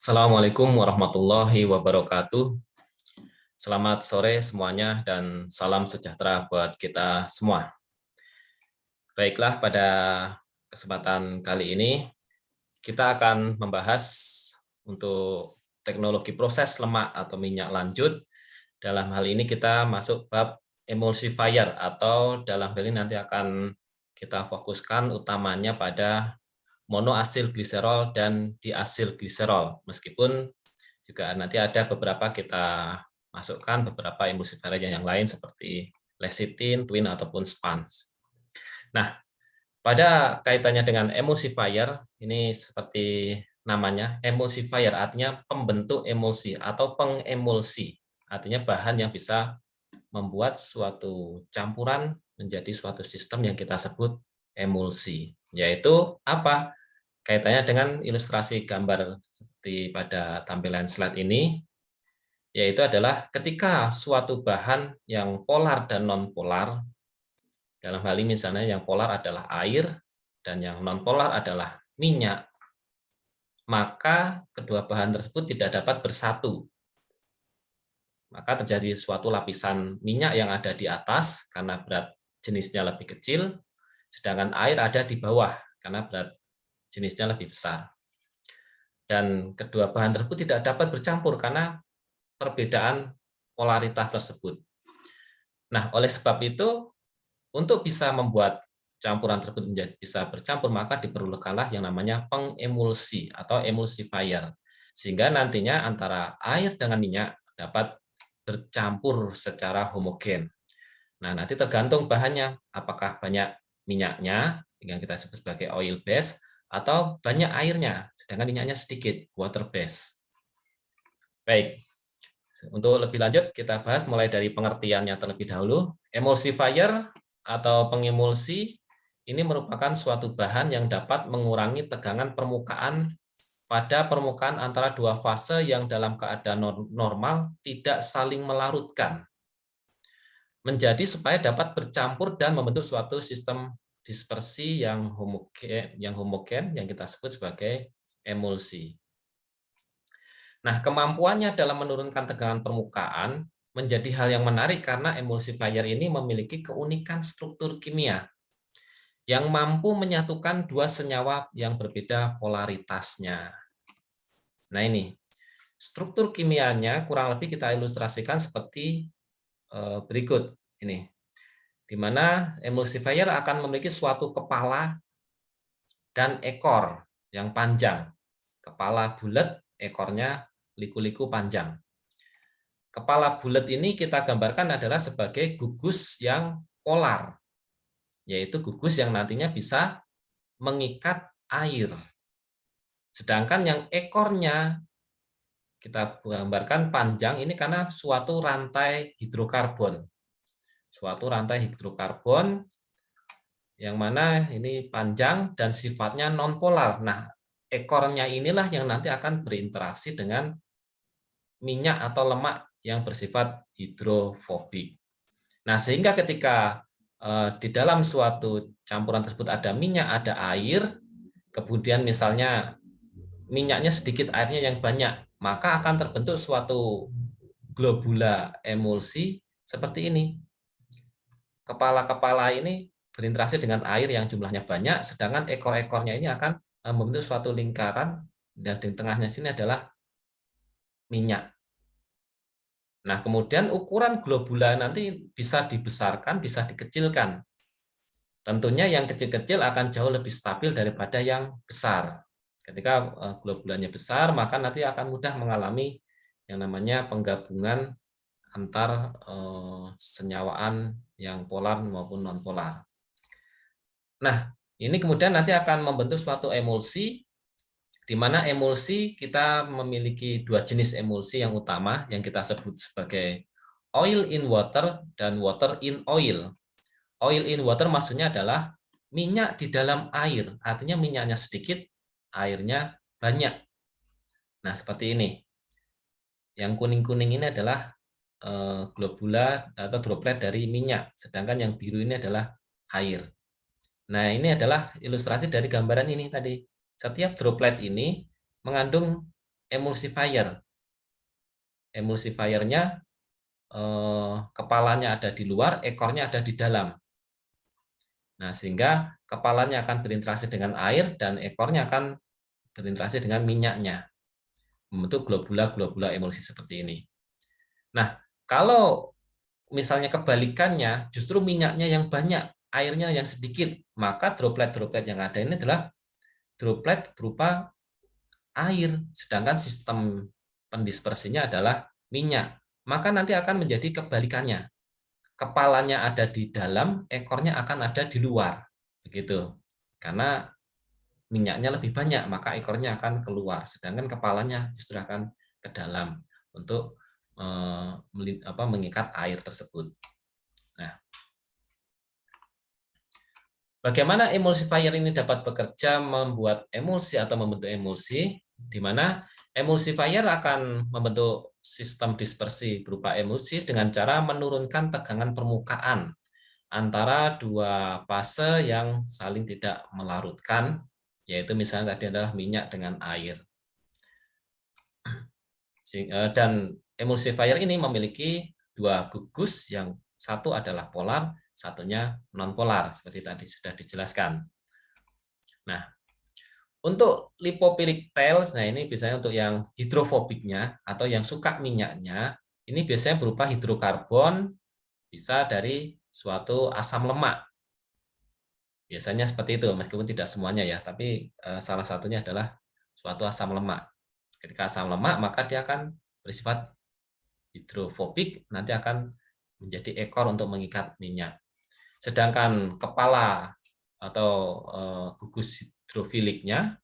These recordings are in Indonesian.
Assalamualaikum warahmatullahi wabarakatuh. Selamat sore semuanya dan salam sejahtera buat kita semua. Baiklah, pada kesempatan kali ini kita akan membahas untuk teknologi proses lemak atau minyak lanjut. Dalam hal ini kita masuk bab emulsifier atau dalam hal ini nanti akan kita fokuskan utamanya pada monoasil gliserol dan diasil gliserol. Meskipun juga nanti ada beberapa kita masukkan beberapa emulsifier yang lain seperti lecithin, twin ataupun spans. Nah, pada kaitannya dengan emulsifier, ini seperti namanya, emulsifier artinya pembentuk emulsi atau pengemulsi. Artinya bahan yang bisa membuat suatu campuran menjadi suatu sistem yang kita sebut emulsi. Yaitu apa? Kaitannya dengan ilustrasi gambar seperti pada tampilan slide ini, yaitu adalah ketika suatu bahan yang polar dan non-polar, dalam hal ini misalnya yang polar adalah air dan yang non-polar adalah minyak, maka kedua bahan tersebut tidak dapat bersatu. Maka terjadi suatu lapisan minyak yang ada di atas karena berat jenisnya lebih kecil, sedangkan air ada di bawah karena berat jenisnya lebih besar. Dan kedua bahan tersebut tidak dapat bercampur karena perbedaan polaritas tersebut. Nah, oleh sebab itu, untuk bisa membuat campuran tersebut menjadi bisa bercampur, maka diperlukanlah yang namanya pengemulsi atau emulsifier. Sehingga nantinya antara air dengan minyak dapat bercampur secara homogen. Nah, nanti tergantung bahannya, apakah banyak minyaknya, yang kita sebut sebagai oil base, atau banyak airnya, sedangkan minyaknya sedikit, water base. Baik, untuk lebih lanjut kita bahas mulai dari pengertiannya terlebih dahulu. Emulsifier atau pengemulsi ini merupakan suatu bahan yang dapat mengurangi tegangan permukaan pada permukaan antara dua fase yang dalam keadaan normal tidak saling melarutkan, menjadi supaya dapat bercampur dan membentuk suatu sistem dispersi yang homogen yang kita sebut sebagai emulsi. Nah, kemampuannya dalam menurunkan tegangan permukaan menjadi hal yang menarik karena emulsifier ini memiliki keunikan struktur kimia yang mampu menyatukan dua senyawa yang berbeda polaritasnya. Nah, ini struktur kimianya kurang lebih kita ilustrasikan seperti berikut ini, di mana emulsifier akan memiliki suatu kepala dan ekor yang panjang. Kepala bulat, ekornya liku-liku panjang. Kepala bulat ini kita gambarkan adalah sebagai gugus yang polar, yaitu gugus yang nantinya bisa mengikat air. Sedangkan yang ekornya kita gambarkan panjang ini karena suatu rantai hidrokarbon. Suatu rantai hidrokarbon yang mana ini panjang dan sifatnya non-polar. Nah, ekornya inilah yang nanti akan berinteraksi dengan minyak atau lemak yang bersifat hidrofobik. Nah, sehingga ketika di dalam suatu campuran tersebut ada minyak, ada air, kemudian misalnya minyaknya sedikit, airnya yang banyak, maka akan terbentuk suatu globula emulsi seperti ini. Kepala-kepala ini berinteraksi dengan air yang jumlahnya banyak, sedangkan ekor-ekornya ini akan membentuk suatu lingkaran, dan di tengahnya sini adalah minyak. Nah, kemudian ukuran globula nanti bisa dibesarkan, bisa dikecilkan. Tentunya yang kecil-kecil akan jauh lebih stabil daripada yang besar. Ketika globulanya besar, maka nanti akan mudah mengalami yang namanya penggabungan antar senyawaan yang polar maupun non-polar. Nah, ini kemudian nanti akan membentuk suatu emulsi, di mana emulsi kita memiliki dua jenis emulsi yang utama yang kita sebut sebagai oil in water dan water in oil. Oil in water maksudnya adalah minyak di dalam air, artinya minyaknya sedikit, airnya banyak. Nah, seperti ini. Yang kuning-kuning ini adalah globula atau droplet dari minyak, sedangkan yang biru ini adalah air. Nah, ini adalah ilustrasi dari gambaran ini tadi. Setiap droplet ini mengandung emulsifier. Emulsifiernya kepalanya ada di luar, ekornya ada di dalam. Nah, sehingga kepalanya akan berinteraksi dengan air dan ekornya akan berinteraksi dengan minyaknya, membentuk globula-globula emulsi seperti ini. Nah, kalau misalnya kebalikannya, justru minyaknya yang banyak, airnya yang sedikit, maka droplet-droplet yang ada ini adalah droplet berupa air, sedangkan sistem pendispersinya adalah minyak. Maka nanti akan menjadi kebalikannya. Kepalanya ada di dalam, ekornya akan ada di luar. Begitu. Karena minyaknya lebih banyak, maka ekornya akan keluar, sedangkan kepalanya justru akan ke dalam untuk mengikat air tersebut. Nah, bagaimana emulsifier ini dapat bekerja membuat emulsi atau membentuk emulsi, di mana emulsifier akan membentuk sistem dispersi berupa emulsi dengan cara menurunkan tegangan permukaan antara dua fase yang saling tidak melarutkan, yaitu misalnya tadi adalah minyak dengan air. Dan emulsifier ini memiliki dua gugus, yang satu adalah polar, satunya non-polar, seperti tadi sudah dijelaskan. Nah, untuk lipophilic tails, nah ini biasanya untuk yang hidrofobiknya atau yang suka minyaknya, ini biasanya berupa hidrokarbon, bisa dari suatu asam lemak. Biasanya seperti itu, meskipun tidak semuanya ya, tapi salah satunya adalah suatu asam lemak. Ketika asam lemak, maka dia akan bersifat hidrofobik, nanti akan menjadi ekor untuk mengikat minyak. Sedangkan kepala atau gugus hidrofiliknya,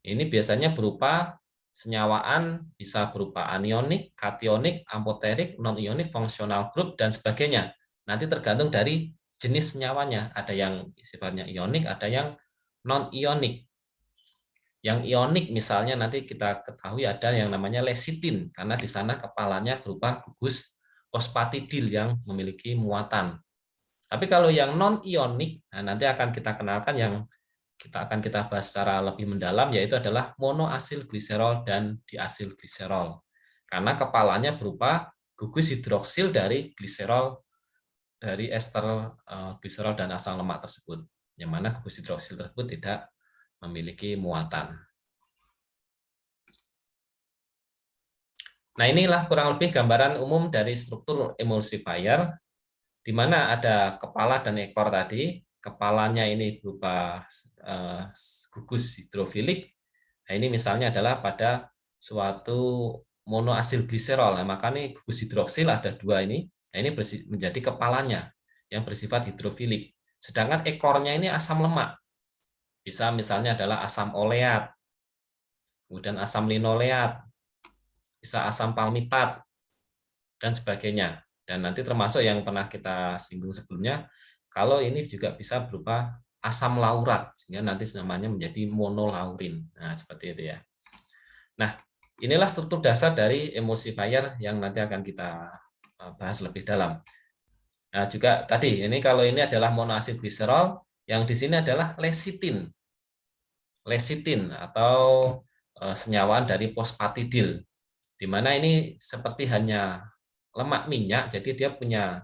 ini biasanya berupa senyawaan, bisa berupa anionik, kationik, amphoteric, non-ionik, functional group, dan sebagainya. Nanti tergantung dari jenis senyawanya, ada yang sifatnya ionik, ada yang non-ionik. Yang ionik misalnya nanti kita ketahui ada yang namanya lecitin, karena di sana kepalanya berupa gugus fosfatidil yang memiliki muatan. Tapi kalau yang non-ionik, nah nanti akan kita kenalkan yang kita bahas secara lebih mendalam, yaitu adalah monoasil gliserol dan diasil gliserol. Karena kepalanya berupa gugus hidroksil dari gliserol, dari ester gliserol dan asam lemak tersebut, yang mana gugus hidroksil tersebut tidak memiliki muatan. Nah, inilah kurang lebih gambaran umum dari struktur emulsifier, di mana ada kepala dan ekor tadi. Kepalanya ini berupa gugus hidrofilik. Nah, ini misalnya adalah pada suatu monoasil gliserol. Nah, maka ini gugus hidroksil ada dua ini. Nah, ini menjadi kepalanya yang bersifat hidrofilik. Sedangkan ekornya ini asam lemak. Bisa misalnya adalah asam oleat, kemudian asam linoleat, bisa asam palmitat, dan sebagainya. Dan nanti termasuk yang pernah kita singgung sebelumnya, kalau ini juga bisa berupa asam laurat, sehingga nanti namanya menjadi monolaurin. Nah, seperti itu ya. Nah, inilah struktur dasar dari emulsifier yang nanti akan kita bahas lebih dalam. Nah, juga tadi, ini kalau ini adalah monoasid gliserol, yang di sini adalah lecitin. Lecitin atau senyawaan dari fosfatidil, di mana ini seperti hanya lemak minyak, jadi dia punya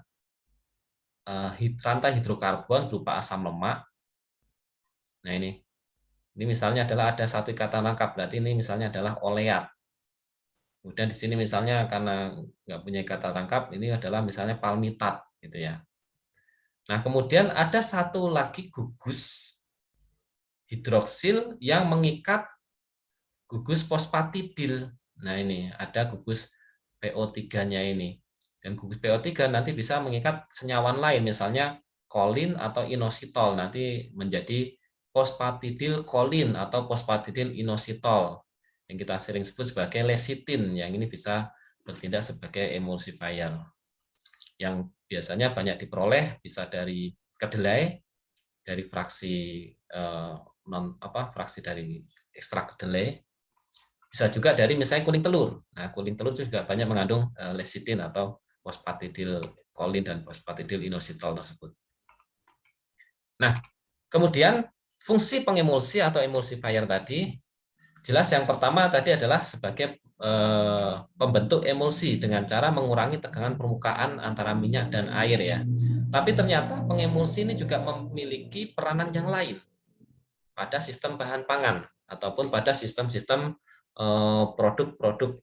rantai hidrokarbon berupa asam lemak. Nah, ini misalnya adalah ada satu ikatan rangkap, berarti ini misalnya adalah oleat. Kemudian di sini misalnya karena nggak punya ikatan rangkap, ini adalah misalnya palmitat, gitu ya. Nah, kemudian ada satu lagi gugus hidroksil yang mengikat gugus fosfatidil. Nah, ini ada gugus PO3-nya ini. Dan gugus PO3 nanti bisa mengikat senyawan lain, misalnya kolin atau inositol, nanti menjadi fosfatidil kolin atau fosfatidil inositol, yang kita sering sebut sebagai lecitin, yang ini bisa bertindak sebagai emulsifier. Yang biasanya banyak diperoleh bisa dari kedelai, dari fraksi fraksi dari ekstrak kedelai, bisa juga dari misalnya kuning telur. Nah, kuning telur juga banyak mengandung lecitin atau fosfatidil kolin dan fosfatidil inositol tersebut. Nah, kemudian fungsi pengemulsi atau emulsifier tadi, Jelas yang pertama tadi adalah sebagai pembentuk emulsi dengan cara mengurangi tegangan permukaan antara minyak dan air ya. Tapi ternyata pengemulsi ini juga memiliki peranan yang lain pada sistem bahan pangan ataupun pada sistem-sistem produk-produk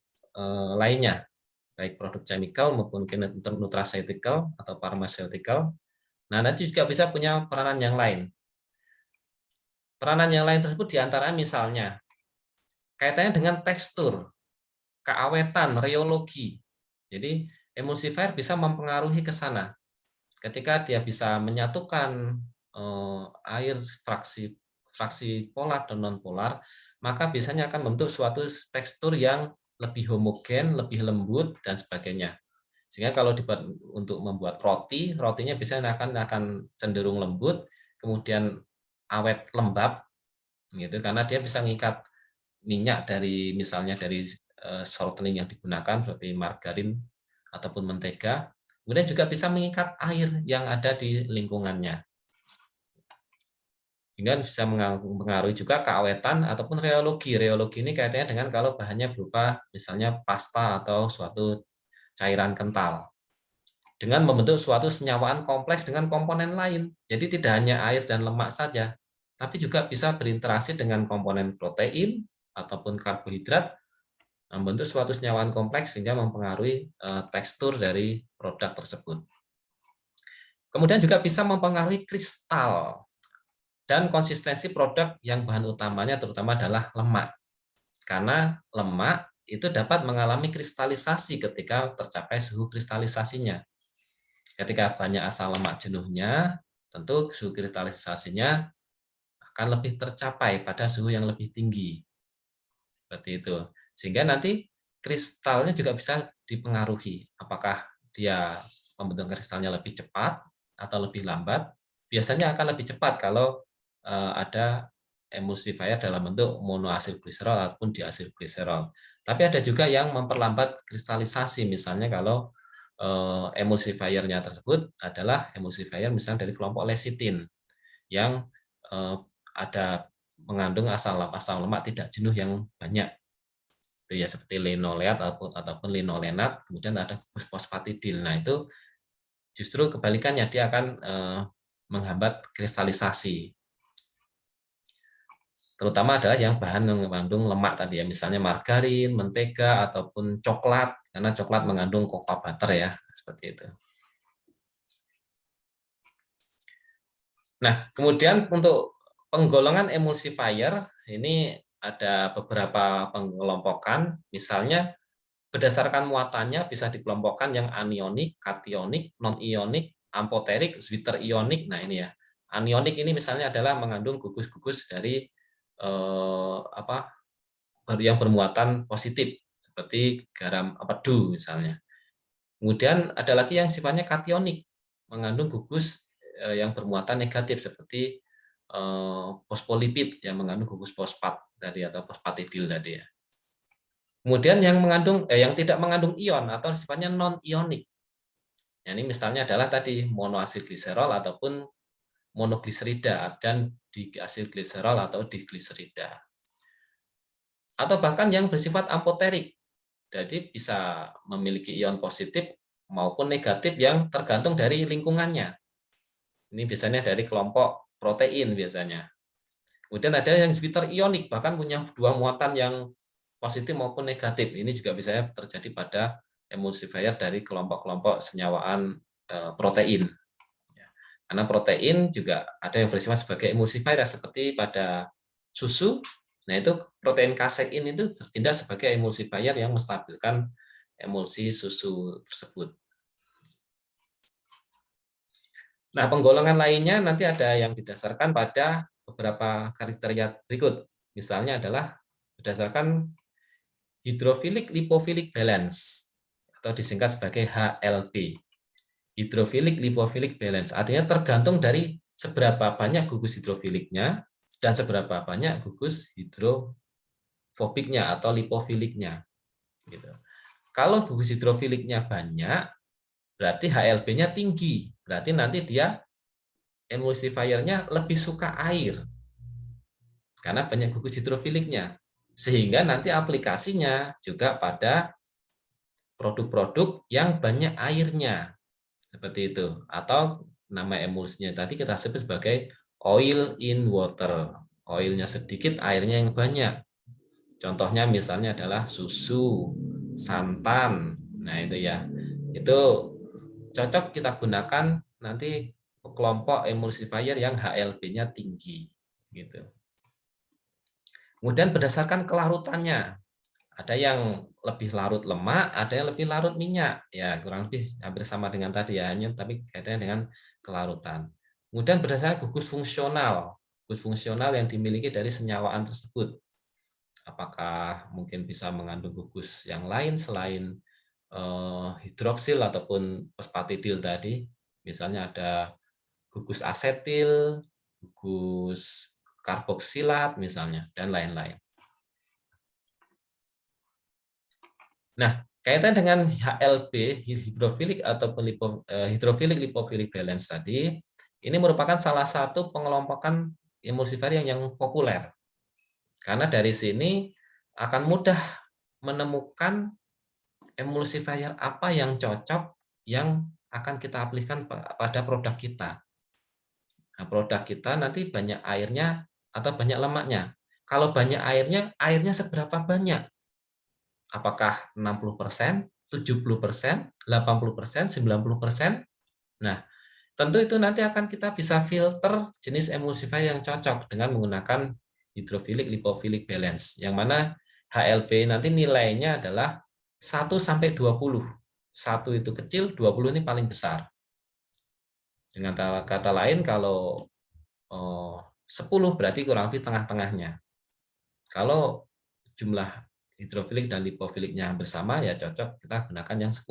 lainnya, baik produk chemical maupun nutraceutical atau pharmaceutical. Nah, nanti juga bisa punya peranan yang lain. Peranan yang lain tersebut diantara misalnya kaitannya dengan tekstur, keawetan, rheologi. Jadi emulsifier bisa mempengaruhi ke sana. Ketika dia bisa menyatukan air fraksi polar dan non polar, maka biasanya akan membentuk suatu tekstur yang lebih homogen, lebih lembut dan sebagainya. Sehingga kalau dibuat untuk membuat roti, rotinya biasanya akan cenderung lembut, kemudian awet lembab gitu karena dia bisa mengikat minyak dari misalnya dari shortening yang digunakan seperti margarin ataupun mentega, kemudian juga bisa mengikat air yang ada di lingkungannya. Sehingga bisa mengaruhi juga keawetan ataupun rheologi. Rheologi ini kaitannya dengan kalau bahannya berupa misalnya pasta atau suatu cairan kental. Dengan membentuk suatu senyawaan kompleks dengan komponen lain. Jadi tidak hanya air dan lemak saja, tapi juga bisa berinteraksi dengan komponen protein ataupun karbohidrat, membentuk suatu senyawaan kompleks sehingga mempengaruhi tekstur dari produk tersebut. Kemudian juga bisa mempengaruhi kristal dan konsistensi produk yang bahan utamanya terutama adalah lemak. Karena lemak itu dapat mengalami kristalisasi ketika tercapai suhu kristalisasinya. Ketika banyak asam lemak jenuhnya, tentu suhu kristalisasinya akan lebih tercapai pada suhu yang lebih tinggi. Seperti itu. Sehingga nanti kristalnya juga bisa dipengaruhi. Apakah dia pembentukan kristalnya lebih cepat atau lebih lambat? Biasanya akan lebih cepat kalau ada emulsifier dalam bentuk monoasil gliserol ataupun diasil gliserol. Tapi ada juga yang memperlambat kristalisasi, misalnya kalau emulsifiernya tersebut adalah emulsifier misalnya dari kelompok lecitin yang ada mengandung asam lemak tidak jenuh yang banyak. Itu ya seperti linoleat ataupun linolenat, kemudian ada gugus fosfatidil. Nah, itu justru kebalikannya, dia akan menghambat kristalisasi. Terutama adalah yang bahan yang mengandung lemak tadi ya, misalnya margarin, mentega, ataupun coklat, karena coklat mengandung cocoa butter ya, seperti itu. Nah, kemudian untuk penggolongan emulsifier, ini ada beberapa pengelompokan, misalnya berdasarkan muatannya bisa dikelompokkan yang anionik, kationik, non-ionik, amfoterik, zwitterionik. Nah ini ya, anionik ini misalnya adalah mengandung gugus-gugus dari yang bermuatan positif seperti garam empedu misalnya. Kemudian ada lagi yang sifatnya kationik, mengandung gugus yang bermuatan negatif seperti fosfolipid yang mengandung gugus fosfat tadi atau fosfatidil tadi ya. Kemudian yang tidak mengandung ion atau sifatnya non-ionik. Ini misalnya adalah tadi monoasil gliserol ataupun monogliserida dan diasil gliserol atau digliserida. Atau bahkan yang bersifat amfoterik. Jadi bisa memiliki ion positif maupun negatif yang tergantung dari lingkungannya. Ini biasanya dari kelompok protein biasanya. Kemudian ada yang zwitterionik, bahkan punya dua muatan yang positif maupun negatif. Ini juga bisa terjadi pada emulsifier dari kelompok-kelompok senyawaan protein. Karena protein juga ada yang bersifat sebagai emulsifier seperti pada susu. Nah, itu protein kasein itu bertindak sebagai emulsifier yang menstabilkan emulsi susu tersebut. Nah, penggolongan lainnya nanti ada yang didasarkan pada beberapa kriteria berikut. Misalnya adalah berdasarkan hydrophilic lipophilic balance atau disingkat sebagai HLB. Hydrophilic lipophilic balance artinya tergantung dari seberapa banyak gugus hidrofiliknya dan seberapa banyak gugus hidrofobiknya atau lipofiliknya. Gitu. Kalau gugus hidrofiliknya banyak, berarti HLB-nya tinggi. Berarti nanti dia emulsifiernya lebih suka air karena banyak gugus hidrofiliknya. Sehingga nanti aplikasinya juga pada produk-produk yang banyak airnya, seperti itu. Atau nama emulsinya tadi kita sebut sebagai oil in water. Oilnya sedikit, airnya yang banyak. Contohnya misalnya adalah susu, santan. Nah, itu ya. Itu cocok kita gunakan nanti kelompok emulsifier yang HLB-nya tinggi gitu. Kemudian berdasarkan kelarutannya, ada yang lebih larut lemak, ada yang lebih larut minyak. Ya, kurang lebih hampir sama dengan tadi ya, hanya tapi kaitannya dengan kelarutan. Kemudian berdasarkan gugus fungsional yang dimiliki dari senyawaan tersebut. Apakah mungkin bisa mengandung gugus yang lain selain hidroksil ataupun fosfatidil tadi. Misalnya ada gugus asetil, gugus karboksilat misalnya, dan lain-lain. Nah, kaitan dengan HLB, hidrofilik ataupun hidrofilik lipofilik balance tadi, ini merupakan salah satu pengelompokan emulsifier yang populer. Karena dari sini akan mudah menemukan emulsifier apa yang cocok yang akan kita aplikasikan pada produk kita. Nah, produk kita nanti banyak airnya atau banyak lemaknya. Kalau banyak airnya, airnya seberapa banyak? Apakah 60%, 70%, 80%, 90%? Nah, tentu itu nanti akan kita bisa filter jenis emulsifier yang cocok dengan menggunakan hidrofilik lipofilik balance. Yang mana HLB nanti nilainya adalah 1 sampai 20. 1 itu kecil, 20 ini paling besar. Dengan kata lain, kalau 10 berarti kurang lebih tengah-tengahnya. Kalau jumlah hidrofilik dan lipofiliknya bersama, ya cocok kita gunakan yang 10.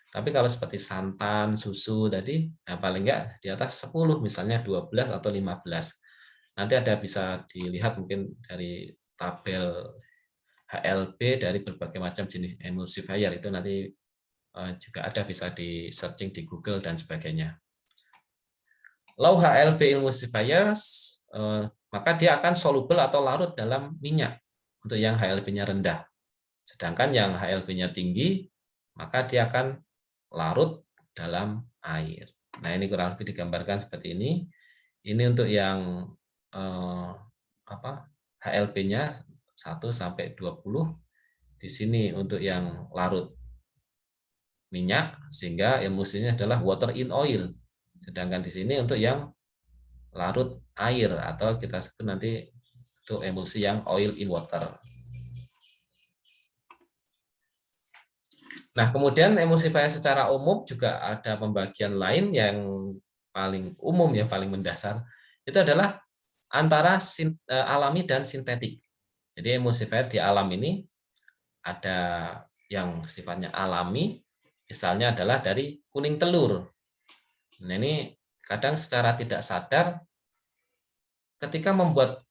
Tapi kalau seperti santan, susu tadi, nah paling enggak di atas 10, misalnya 12 atau 15. Nanti ada bisa dilihat mungkin dari tabel HLB dari berbagai macam jenis emulsifier, itu nanti juga ada bisa di searching di Google dan sebagainya. Low HLB emulsifiers, maka dia akan soluble atau larut dalam minyak untuk yang HLB-nya rendah. Sedangkan yang HLB-nya tinggi, maka dia akan larut dalam air. Nah, ini kurang lebih digambarkan seperti ini. Ini untuk yang HLB-nya 1 sampai 20. Di sini untuk yang larut minyak, sehingga emulsinya adalah water in oil. Sedangkan di sini untuk yang larut air, atau kita sebut nanti itu emulsi yang oil in water. Nah, kemudian emulsifier secara umum juga ada pembagian lain yang paling umum, yang paling mendasar. Itu adalah antara alami dan sintetik. Jadi emulsifier di alam ini ada yang sifatnya alami, misalnya adalah dari kuning telur. Nah, ini kadang secara tidak sadar ketika membuat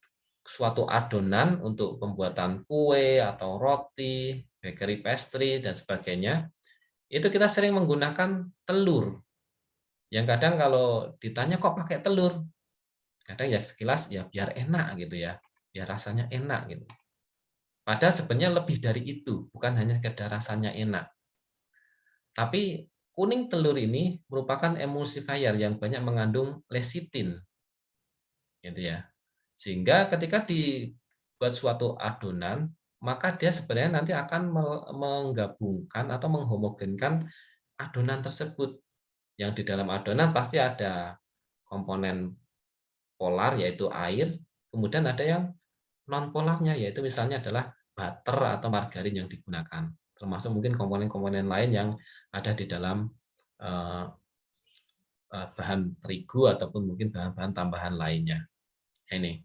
suatu adonan untuk pembuatan kue atau roti, bakery pastry, dan sebagainya, itu kita sering menggunakan telur. Yang kadang kalau ditanya kok pakai telur, kadang ya sekilas ya biar enak gitu ya, biar rasanya enak gitu. Padahal sebenarnya lebih dari itu, bukan hanya sekedar rasanya enak. Tapi kuning telur ini merupakan emulsifier yang banyak mengandung lecitin, gitu ya. Sehingga ketika dibuat suatu adonan, maka dia sebenarnya nanti akan menggabungkan atau menghomogenkan adonan tersebut. Yang di dalam adonan pasti ada komponen polar, yaitu air, kemudian ada yang non polarnya, yaitu misalnya adalah butter atau margarin yang digunakan. Termasuk mungkin komponen-komponen lain yang ada di dalam bahan terigu ataupun mungkin bahan-bahan tambahan lainnya. Ini.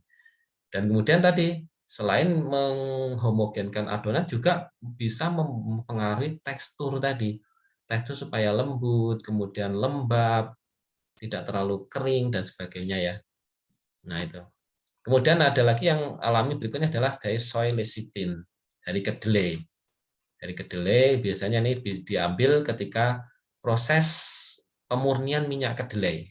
Dan kemudian tadi, selain menghomogenkan adonan, juga bisa mempengaruhi tekstur tadi. Tekstur supaya lembut, kemudian lembab, tidak terlalu kering, dan sebagainya ya. Nah itu. Kemudian ada lagi yang alami berikutnya adalah dari soy lecithin, dari kedelai. Dari kedelai biasanya ini diambil ketika proses pemurnian minyak kedelai.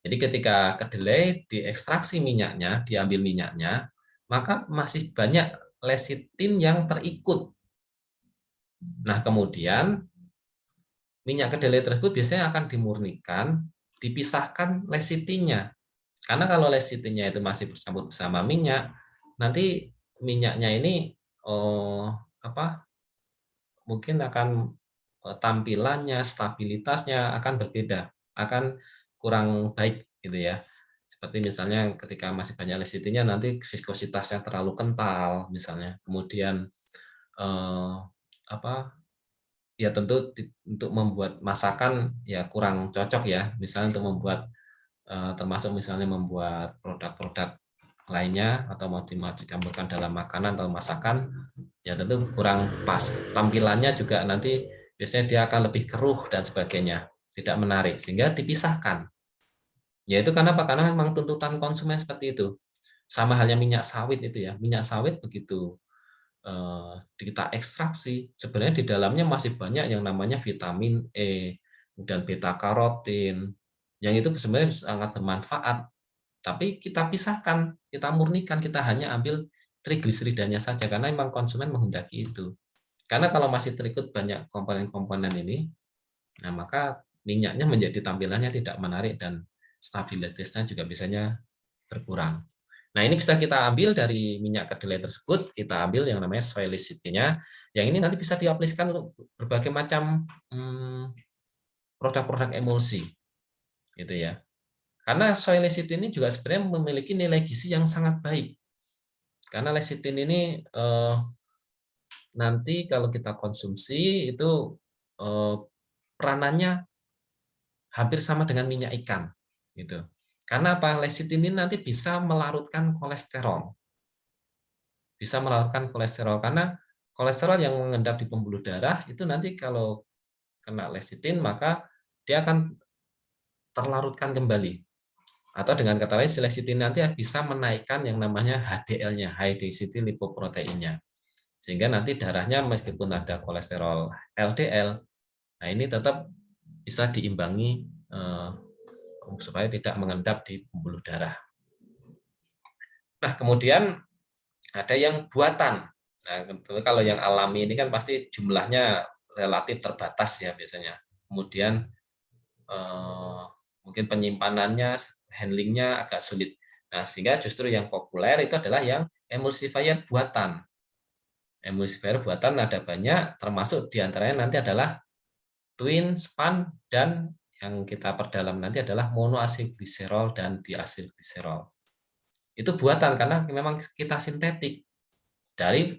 Jadi ketika kedelai diekstraksi minyaknya, diambil minyaknya, maka masih banyak lecitin yang terikut. Nah, kemudian minyak kedelai tersebut biasanya akan dimurnikan, dipisahkan lecitinnya. Karena kalau lecitinnya itu masih bercampur bersama minyak, nanti minyaknya ini apa? Mungkin akan tampilannya, stabilitasnya akan berbeda, akan kurang baik gitu ya. Seperti misalnya ketika masih banyak lecitinnya nanti viskositasnya terlalu kental misalnya. Kemudian apa? Ya tentu untuk membuat masakan ya kurang cocok ya. Misalnya untuk membuat termasuk misalnya membuat produk-produk lainnya atau mau dicampurkan dalam makanan atau masakan ya tentu kurang pas. Tampilannya juga nanti biasanya dia akan lebih keruh dan sebagainya, tidak menarik sehingga dipisahkan. Ya itu karena apa? Karena memang tuntutan konsumen seperti itu. Sama halnya minyak sawit itu ya. Minyak sawit begitu kita ekstraksi, sebenarnya di dalamnya masih banyak yang namanya vitamin E dan beta karotin, yang itu sebenarnya sangat bermanfaat. Tapi kita pisahkan, kita murnikan, kita hanya ambil trigliseridanya saja karena memang konsumen menghendaki itu. Karena kalau masih terikut banyak komponen-komponen ini, nah maka minyaknya menjadi tampilannya tidak menarik dan stabilitasnya juga biasanya berkurang. Nah, ini bisa kita ambil dari minyak kedelai tersebut, kita ambil yang namanya soy lecithin-nya. Yang ini nanti bisa diaplikasikan untuk berbagai macam produk-produk emulsi, gitu ya. Karena soy lecithin ini juga sebenarnya memiliki nilai gizi yang sangat baik. Karena lecithin ini nanti kalau kita konsumsi itu peranannya hampir sama dengan minyak ikan, gitu. Karena apa? Lecithin ini nanti bisa melarutkan kolesterol. Bisa melarutkan kolesterol karena kolesterol yang mengendap di pembuluh darah itu nanti kalau kena lecithin maka dia akan terlarutkan kembali. Atau dengan kata lain, lecithin nanti bisa menaikkan yang namanya HDL-nya, high density lipoproteinnya. Sehingga nanti darahnya meskipun ada kolesterol LDL, nah ini tetap bisa diimbangi supaya tidak mengendap di pembuluh darah. Nah, kemudian ada yang buatan. Nah, kalau yang alami ini kan pasti jumlahnya relatif terbatas ya biasanya. Kemudian mungkin penyimpanannya, handlingnya agak sulit. Nah, sehingga justru yang populer itu adalah yang emulsifier buatan. Emulsifier buatan ada banyak, termasuk diantaranya nanti adalah twin, span, dan yang kita perdalam nanti adalah monoasilgliserol dan diasilgliserol. Itu buatan karena memang kita sintetik dari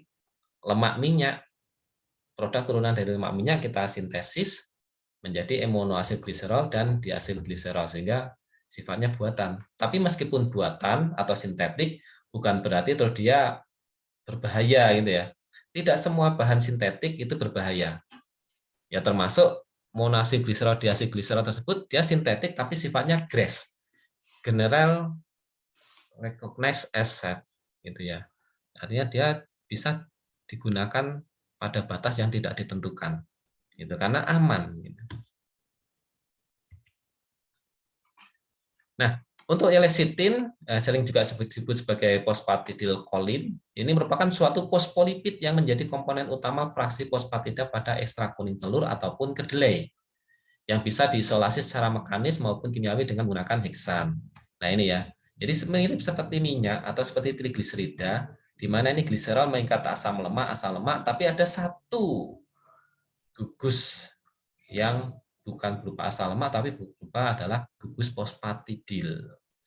lemak minyak, produk turunan dari lemak minyak kita sintesis menjadi monoasilgliserol dan diasilgliserol sehingga sifatnya buatan. Tapi meskipun buatan atau sintetik bukan berarti terus dia berbahaya gitu ya. Tidak semua bahan sintetik itu berbahaya. Ya termasuk monoasilgliserol, diasilgliserol tersebut dia sintetik tapi sifatnya GRAS, General Recognized Asset gitu ya. Artinya dia bisa digunakan pada batas yang tidak ditentukan. Gitu karena aman gitu. Nah, untuk lecithin sering juga disebut sebagai fosfatidilkolin. Ini merupakan suatu fosfolipid yang menjadi komponen utama fraksi fosfatida pada ekstrak kuning telur ataupun kedelai yang bisa diisolasi secara mekanis maupun kimiawi dengan menggunakan heksan. Nah, ini ya. Jadi sebenarnya seperti minyak atau seperti trigliserida di mana ini gliserol mengikat asam lemak, tapi ada satu gugus yang bukan berupa asam lemak tapi berupa adalah gugus fosfatidil.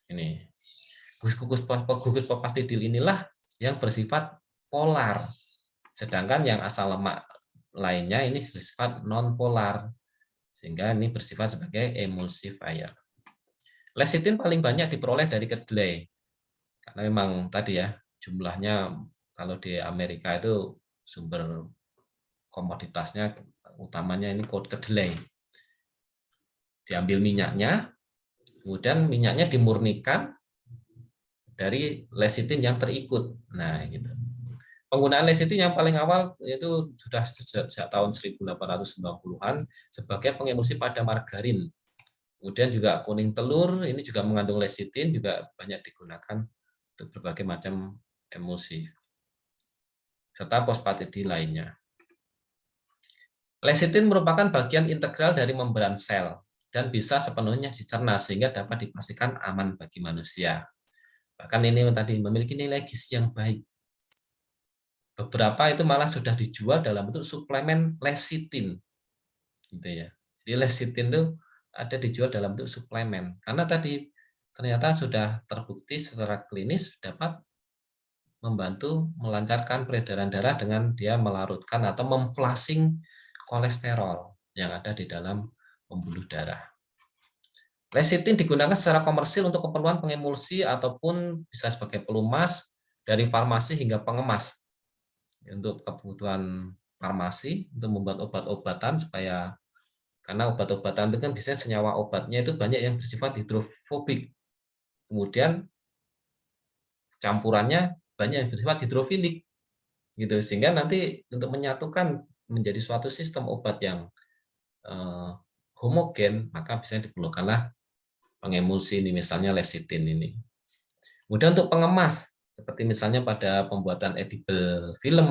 Ini gugus fosfatidil inilah yang bersifat polar, sedangkan yang asam lemak lainnya ini bersifat non polar, sehingga ini bersifat sebagai emulsifier. Lecithin paling banyak diperoleh dari kedelai, karena memang tadi ya jumlahnya kalau di Amerika itu sumber komoditasnya utamanya ini kedelai. Diambil minyaknya, kemudian minyaknya dimurnikan dari lecithin yang terikut. Nah, gitu. Penggunaan lecithin yang paling awal itu sudah sejak tahun 1890-an sebagai pengemulsi pada margarin. Kemudian juga kuning telur ini juga mengandung lecithin, juga banyak digunakan untuk berbagai macam emulsif, serta fosfatida lainnya. Lecitin merupakan bagian integral dari membran sel dan bisa sepenuhnya dicerna sehingga dapat dipastikan aman bagi manusia. Bahkan ini tadi memiliki nilai gizi yang baik. Beberapa itu malah sudah dijual dalam bentuk suplemen lecitin, gitu ya. Jadi lecitin itu ada dijual dalam bentuk suplemen karena tadi ternyata sudah terbukti secara klinis dapat membantu melancarkan peredaran darah dengan dia melarutkan atau memflushing kolesterol yang ada di dalam pembuluh darah. Lecitin digunakan secara komersil untuk keperluan pengemulsi ataupun bisa sebagai pelumas dari farmasi hingga pengemas. Untuk kebutuhan farmasi untuk membuat obat-obatan supaya karena obat-obatan itu kan biasanya senyawa obatnya itu banyak yang bersifat hidrofobik. Kemudian campurannya banyak yang bersifat hidrofilik. Gitu sehingga nanti untuk menyatukan menjadi suatu sistem obat yang homogen, maka bisa diperlukanlah pengemulsi ini misalnya lecitin ini. Kemudian untuk pengemas seperti misalnya pada pembuatan edible film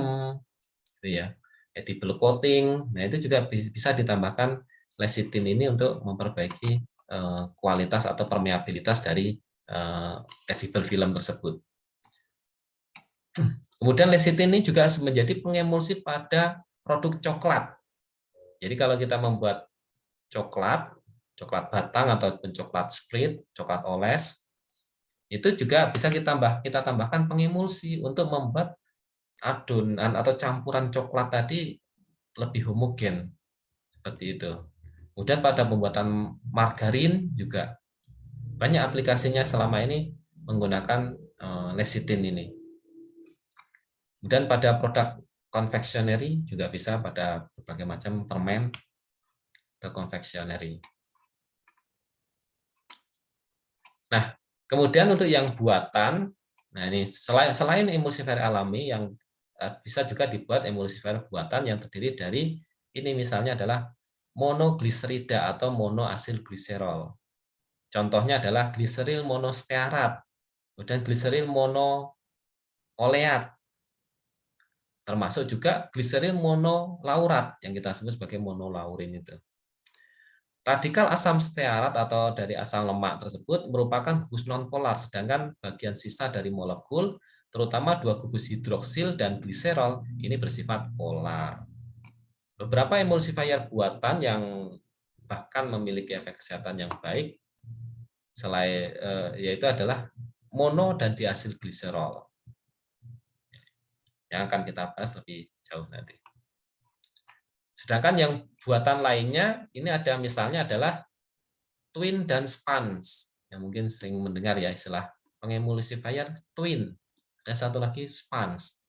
gitu ya, edible coating. Nah, itu juga bisa ditambahkan lecitin ini untuk memperbaiki kualitas atau permeabilitas dari edible film tersebut. Kemudian lecitin ini juga menjadi pengemulsi pada produk coklat. Jadi kalau kita membuat coklat batang ataupun coklat split, coklat oles, itu juga bisa kita tambahkan pengemulsi untuk membuat adonan atau campuran coklat tadi lebih homogen seperti itu. Kemudian pada pembuatan margarin juga banyak aplikasinya selama ini menggunakan lecitin ini. Kemudian pada produk confectionery juga bisa pada berbagai macam permen atau confectionery. Nah, kemudian untuk yang buatan, nah ini selain emulsifier alami yang bisa juga dibuat emulsifier buatan yang terdiri dari ini misalnya adalah monogliserida atau monoasil gliserol. Contohnya adalah gliseril monostearat, kemudian gliseril monooleat, termasuk juga gliseril monolaurat yang kita sebut sebagai monolaurin itu. Radikal asam stearat atau dari asam lemak tersebut merupakan gugus nonpolar, sedangkan bagian sisa dari molekul, terutama dua gugus hidroksil dan gliserol, ini bersifat polar. Beberapa emulsifier buatan yang bahkan memiliki efek kesehatan yang baik, selain yaitu adalah mono dan diasil gliserol, yang akan kita bahas lebih jauh nanti. Sedangkan yang buatan lainnya, ini ada misalnya adalah twin dan spans. Yang mungkin sering mendengar ya istilah pengemulsifier twin. Ada satu lagi spans.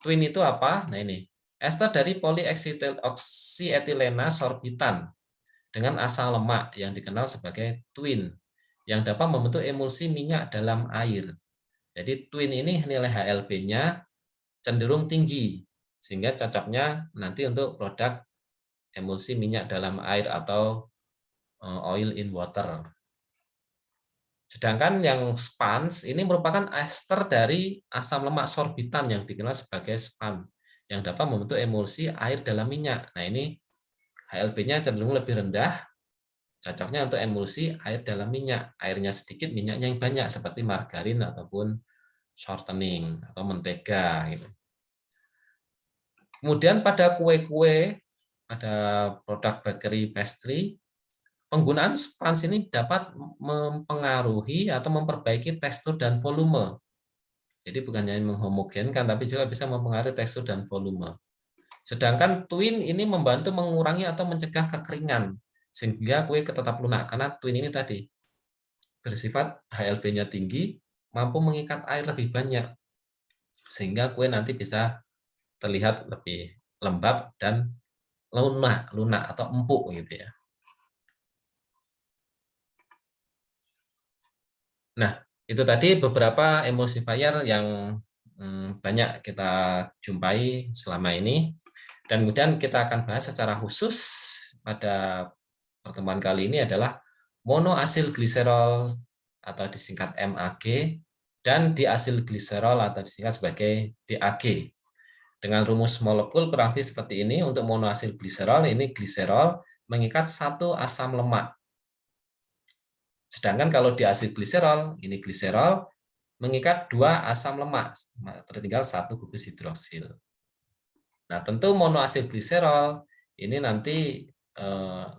Twin itu apa? Nah ini, ester dari polieksietilena sorbitan dengan asam lemak yang dikenal sebagai twin, yang dapat membentuk emulsi minyak dalam air. Jadi twin ini nilai HLB-nya cenderung tinggi, sehingga cocoknya nanti untuk produk emulsi minyak dalam air atau oil in water. Sedangkan yang spans ini merupakan ester dari asam lemak sorbitan yang dikenal sebagai span, yang dapat membentuk emulsi air dalam minyak. Nah ini HLB-nya cenderung lebih rendah, cocoknya untuk emulsi air dalam minyak. Airnya sedikit, minyaknya yang banyak, seperti margarin ataupun shortening atau mentega. Gitu. Kemudian pada kue-kue, pada produk bakery pastry, penggunaan spans ini dapat mempengaruhi atau memperbaiki tekstur dan volume. Jadi bukan hanya menghomogenkan, tapi juga bisa mempengaruhi tekstur dan volume. Sedangkan twin ini membantu mengurangi atau mencegah kekeringan, sehingga kue tetap lunak. Karena twin ini tadi bersifat HLB-nya tinggi, mampu mengikat air lebih banyak, sehingga kue nanti bisa terlihat lebih lembab dan lunak atau empuk gitu ya. Nah, itu tadi beberapa emulsifier yang banyak kita jumpai selama ini. Dan kemudian kita akan bahas secara khusus pada pertemuan kali ini adalah monoasil gliserol atau disingkat MAG dan diasilgliserol atau disingkat sebagai DAG. Dengan rumus molekul kurang lebih seperti ini. Untuk monoasilgliserol ini gliserol mengikat satu asam lemak. Sedangkan kalau diasilgliserol ini gliserol mengikat dua asam lemak, tertinggal satu gugus hidroksil. Nah, tentu monoasilgliserol ini nanti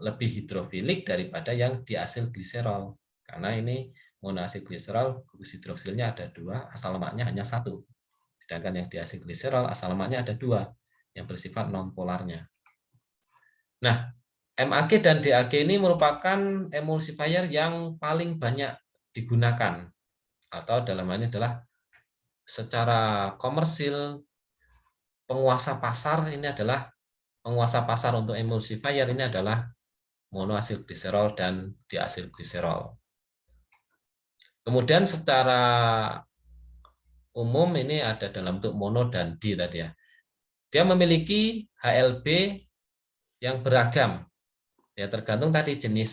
lebih hidrofilik daripada yang diasilgliserol, karena ini monoasilgliserol gugus hidroksilnya ada dua, asam lemaknya hanya satu. Sedangkan yang diasilgliserol asam lemaknya ada dua, yang bersifat non-polarnya. Nah, MAG dan DAG ini merupakan emulsifier yang paling banyak digunakan, atau dalam hal ini adalah secara komersil penguasa pasar ini adalah penguasa pasar untuk emulsifier ini adalah monoasilgliserol dan diasilgliserol. Kemudian secara umum ini ada dalam bentuk mono dan di tadi ya. Dia memiliki HLB yang beragam. Ya, tergantung tadi jenis.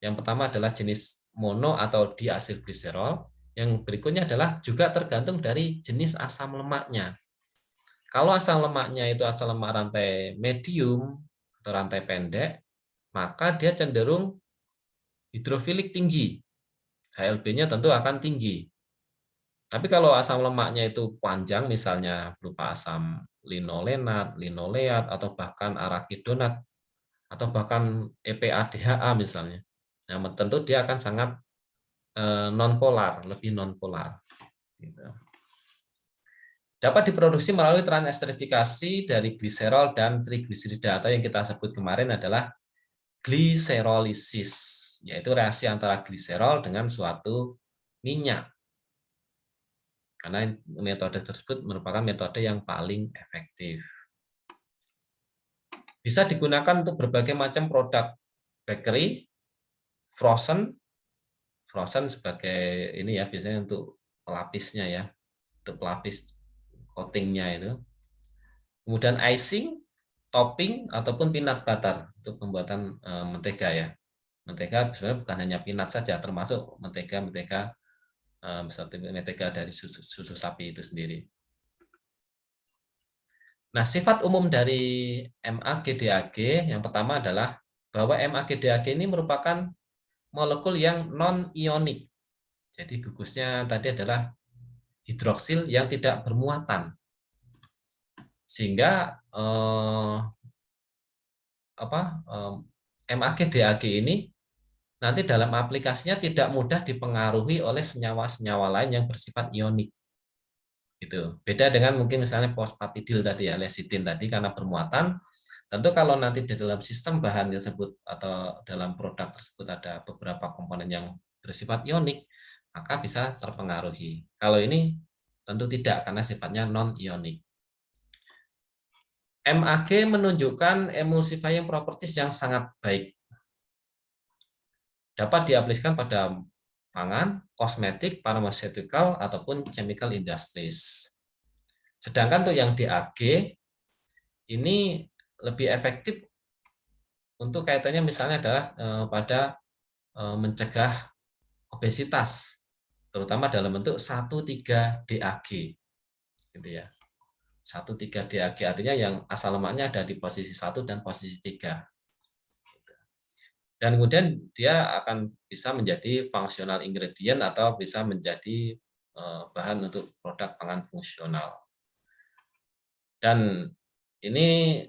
Yang pertama adalah jenis mono atau diasilgliserol. Yang berikutnya adalah juga tergantung dari jenis asam lemaknya. Kalau asam lemaknya itu asam lemak rantai medium atau rantai pendek, maka dia cenderung hidrofilik tinggi. HLB-nya tentu akan tinggi. Tapi kalau asam lemaknya itu panjang, misalnya berupa asam linolenat, linoleat, atau bahkan arakidonat, atau bahkan EPA-DHA misalnya, nah, tentu dia akan sangat nonpolar, lebih nonpolar. Gitu. Dapat diproduksi melalui transestrifikasi dari gliserol dan trigliserida, atau yang kita sebut kemarin adalah gliserolisis, yaitu reaksi antara gliserol dengan suatu minyak. Karena metode tersebut merupakan metode yang paling efektif. Bisa digunakan untuk berbagai macam produk bakery, frozen sebagai ini ya, biasanya untuk pelapisnya ya, untuk pelapis coatingnya itu. Kemudian icing, topping, ataupun peanut butter untuk pembuatan mentega ya. Mentega sebenarnya bukan hanya peanut saja, termasuk mentega dari susu sapi itu sendiri. Nah, sifat umum dari MAG-DAG yang pertama adalah bahwa MAG-DAG ini merupakan molekul yang non-ionik. Jadi gugusnya tadi adalah hidroksil yang tidak bermuatan. Sehingga MAG-DAG ini nanti dalam aplikasinya tidak mudah dipengaruhi oleh senyawa-senyawa lain yang bersifat ionik. Gitu. Beda dengan mungkin misalnya fosfatidil tadi ya, lecitin tadi, karena bermuatan. Tentu kalau nanti di dalam sistem bahan tersebut atau dalam produk tersebut ada beberapa komponen yang bersifat ionik, maka bisa terpengaruhi. Kalau ini tentu tidak, karena sifatnya non-ionik. MAG menunjukkan emulsifying properties yang sangat baik. Dapat diaplikasikan pada pangan, kosmetik, pharmaceutical, ataupun chemical industries. Sedangkan untuk yang DAG, ini lebih efektif untuk kaitannya misalnya adalah pada mencegah obesitas, terutama dalam bentuk 1,3-DAG. Gitu ya. 1,3-DAG artinya yang asam lemaknya ada di posisi 1 dan posisi 3. Dan kemudian dia akan bisa menjadi functional ingredient atau bisa menjadi bahan untuk produk pangan fungsional. Dan ini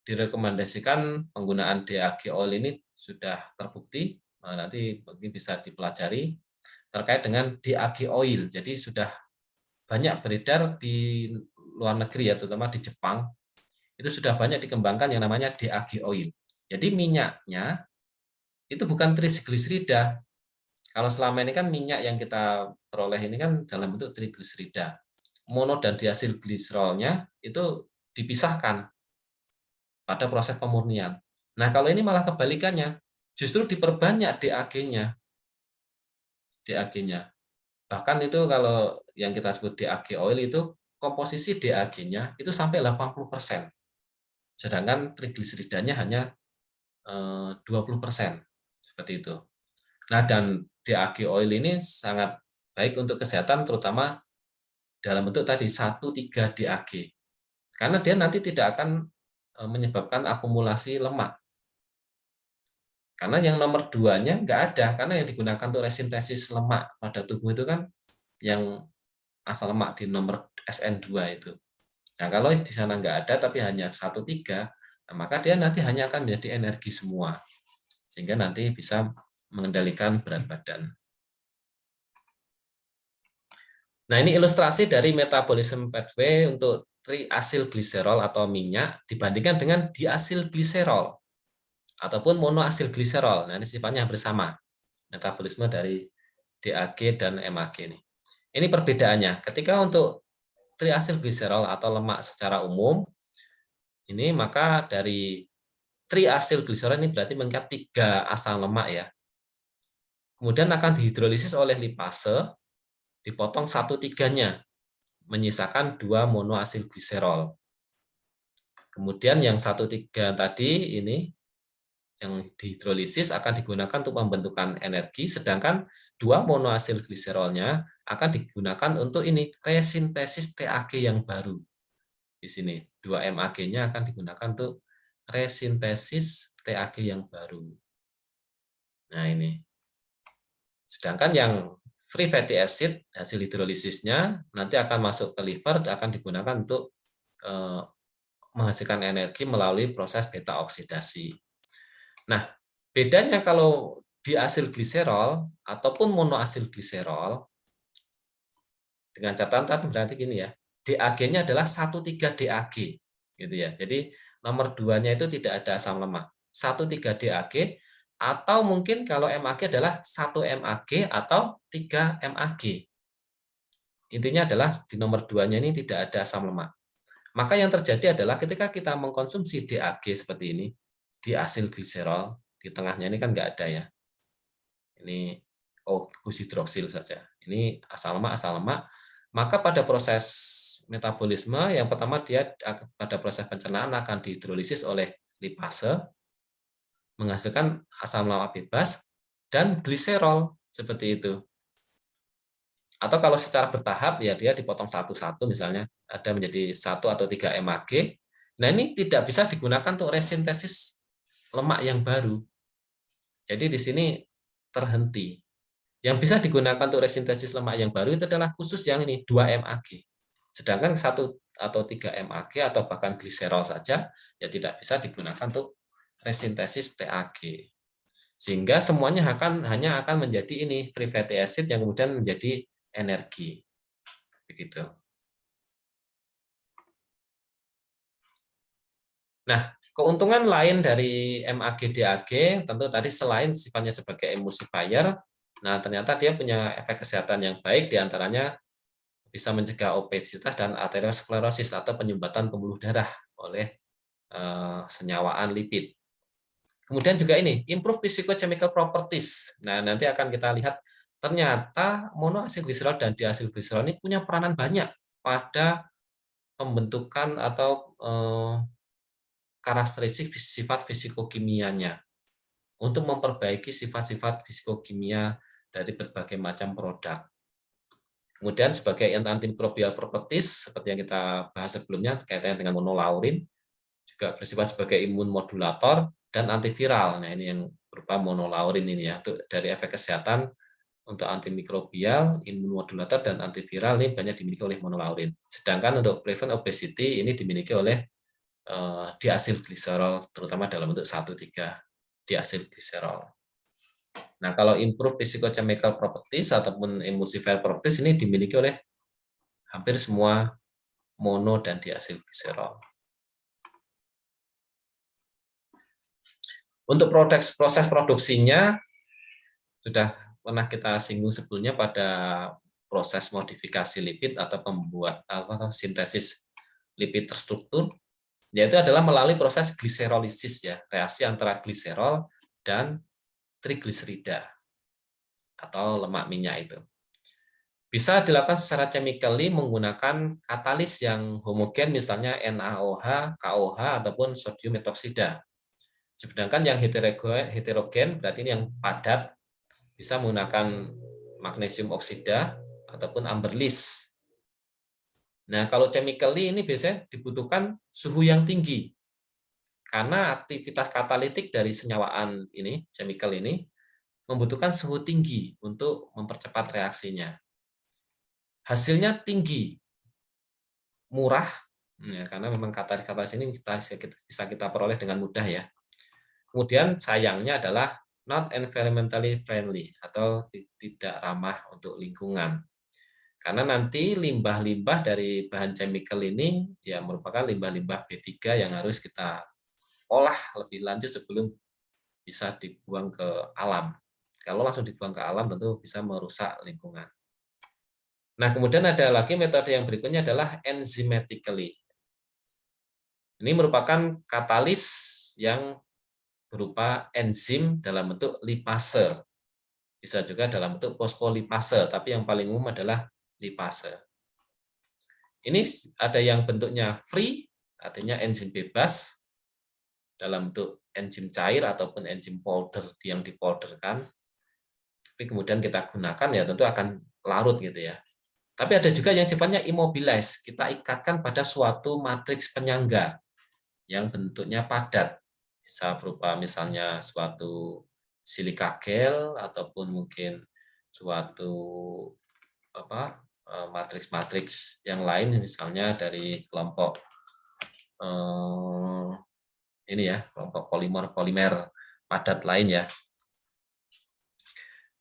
direkomendasikan penggunaan DAG oil ini sudah terbukti, nanti mungkin bisa dipelajari terkait dengan DAG oil. Jadi sudah banyak beredar di luar negeri ya, terutama di Jepang, itu sudah banyak dikembangkan yang namanya DAG oil. Jadi minyaknya itu bukan trigliserida. Kalau selama ini kan minyak yang kita peroleh ini kan dalam bentuk trigliserida. Mono dan diasilgliserolnya itu dipisahkan pada proses pemurnian. Nah, kalau ini malah kebalikannya, justru diperbanyak DAG-nya. DAG-nya. Bahkan itu kalau yang kita sebut DAG oil itu komposisi DAG-nya itu sampai 80%. Sedangkan trigliseridanya hanya 20%. Seperti itu. Nah, dan DAG oil ini sangat baik untuk kesehatan terutama dalam bentuk tadi 1,3-DAG. Karena dia nanti tidak akan menyebabkan akumulasi lemak. Karena yang nomor 2-nya nggak ada, karena yang digunakan untuk resintesis lemak pada tubuh itu kan yang asal lemak di nomor SN2 itu. Nah, kalau di sana nggak ada tapi hanya 1,3, nah, maka dia nanti hanya akan menjadi energi semua. Sehingga nanti bisa mengendalikan berat badan. Nah, ini ilustrasi dari metabolisme pathway untuk triasilgliserol atau minyak dibandingkan dengan diasilgliserol ataupun monoasilgliserol. Nah, ini sifatnya hampir sama. Metabolisme dari DAG dan MAG ini. Ini perbedaannya. Ketika untuk triasilgliserol atau lemak secara umum, ini maka dari triasilgliserol ini berarti mengikat 3 asam lemak ya. Kemudian akan dihidrolisis oleh lipase, dipotong 1/3-nya, menyisakan 2 monoasilgliserol. Kemudian yang 1/3 tadi ini yang dihidrolisis akan digunakan untuk pembentukan energi, sedangkan 2 monoasilgliserolnya akan digunakan untuk ini resintesis TAG yang baru. Di sini 2 MAG-nya akan digunakan untuk resintesis TAG yang baru. Nah ini. Sedangkan yang free fatty acid hasil hidrolisisnya nanti akan masuk ke liver, akan digunakan untuk menghasilkan energi melalui proses beta oksidasi. Nah, bedanya kalau diasilgliserol ataupun monoasilgliserol dengan catatan berarti gini ya, DAG-nya adalah 1,3-DAG gitu ya. Jadi nomor 2-nya itu tidak ada asam lemak. 1,3-DAG atau mungkin kalau MAG adalah 1 MAG atau 3 MAG. Intinya adalah di nomor 2-nya ini tidak ada asam lemak. Maka yang terjadi adalah ketika kita mengkonsumsi DAG seperti ini, diasilgliserol, di tengahnya ini kan nggak ada ya. Ini hidroksil saja. Ini asam lemak. Maka pada proses metabolisme, yang pertama dia pada proses pencernaan akan dihidrolisis oleh lipase, menghasilkan asam lemak bebas, dan gliserol, seperti itu. Atau kalau secara bertahap, ya dia dipotong satu-satu, misalnya ada menjadi 1 atau 3 MAG. Nah ini tidak bisa digunakan untuk resintesis lemak yang baru. Jadi di sini terhenti. Yang bisa digunakan untuk resintesis lemak yang baru itu adalah khusus yang ini 2 MAG. Sedangkan 1 atau 3 MAG atau bahkan gliserol saja ya tidak bisa digunakan untuk resintesis TAG. Sehingga semuanya hanya akan menjadi ini free fatty acid yang kemudian menjadi energi. Begitu. Nah, keuntungan lain dari MAG-DAG tentu tadi selain sifatnya sebagai emulsifier, nah ternyata dia punya efek kesehatan yang baik, diantaranya bisa mencegah obesitas dan arteriosklerosis atau penyumbatan pembuluh darah oleh senyawaan lipid. Kemudian juga ini, improve physicochemical properties. Nah, nanti akan kita lihat ternyata monoasilgliserol dan diasilgliserol ini punya peranan banyak pada pembentukan atau karakteristik sifat fisikokimianya untuk memperbaiki sifat-sifat fisikokimia dari berbagai macam produk. Kemudian sebagai antimikrobial properties, seperti yang kita bahas sebelumnya, kaitannya dengan monolaurin, juga bersifat sebagai imun modulator dan antiviral. Nah, ini yang berupa monolaurin ini ya, dari efek kesehatan untuk antimikrobial, imun modulator, dan antiviral ini banyak dimiliki oleh monolaurin. Sedangkan untuk prevent obesity ini dimiliki oleh diasilgliserol, terutama dalam bentuk 1,3 diasilgliserol. Nah, kalau improve physicochemical properties ataupun emulsifier properties ini dimiliki oleh hampir semua mono dan diasilgliserol. Untuk proses produksinya sudah pernah kita singgung sebelumnya pada proses modifikasi lipid atau sintesis lipid terstruktur, yaitu adalah melalui proses gliserolisis ya, reaksi antara gliserol dan trigliserida atau lemak minyak itu. Bisa dilakukan secara chemically menggunakan katalis yang homogen, misalnya NaOH, KOH, ataupun sodium metoksida. Sedangkan yang heterogen berarti ini yang padat, bisa menggunakan magnesium oksida ataupun Amberlis. Nah, kalau chemically ini biasanya dibutuhkan suhu yang tinggi. Karena aktivitas katalitik dari senyawaan ini, chemical ini, membutuhkan suhu tinggi untuk mempercepat reaksinya. Hasilnya tinggi, murah, ya, karena memang katalis ini bisa kita peroleh dengan mudah ya. Kemudian sayangnya adalah not environmentally friendly atau tidak ramah untuk lingkungan. Karena nanti limbah-limbah dari bahan chemical ini ya merupakan limbah-limbah B3 yang harus kita olah lebih lanjut sebelum bisa dibuang ke alam. Kalau langsung dibuang ke alam tentu bisa merusak lingkungan. Nah, kemudian ada lagi metode yang berikutnya adalah enzymatically. Ini merupakan katalis yang berupa enzim dalam bentuk lipase. Bisa juga dalam bentuk fosfolipase, tapi yang paling umum adalah lipase. Ini ada yang bentuknya free, artinya enzim bebas, dalam bentuk enzim cair ataupun enzim powder yang dipolderkan. Tapi kemudian kita gunakan ya tentu akan larut gitu ya. Tapi ada juga yang sifatnya immobilize, kita ikatkan pada suatu matriks penyangga yang bentuknya padat. Bisa berupa misalnya suatu silika gel ataupun mungkin suatu matriks-matriks yang lain misalnya dari kelompok ini ya, kelompok polimer padat lain ya.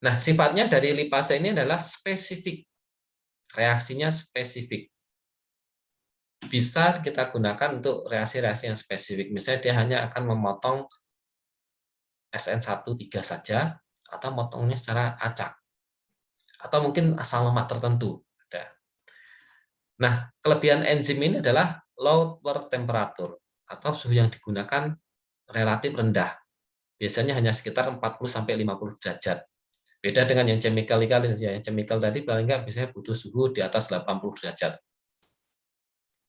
Nah, sifatnya dari lipase ini adalah spesifik. Reaksinya spesifik. Bisa kita gunakan untuk reaksi-reaksi yang spesifik. Misalnya dia hanya akan memotong SN13 saja atau motongnya secara acak. Atau mungkin asam lemak tertentu. Nah, kelebihan enzim ini adalah lower temperature atau suhu yang digunakan relatif rendah. Biasanya hanya sekitar 40-50 derajat. Beda dengan yang chemical tadi paling nggak biasanya butuh suhu di atas 80 derajat.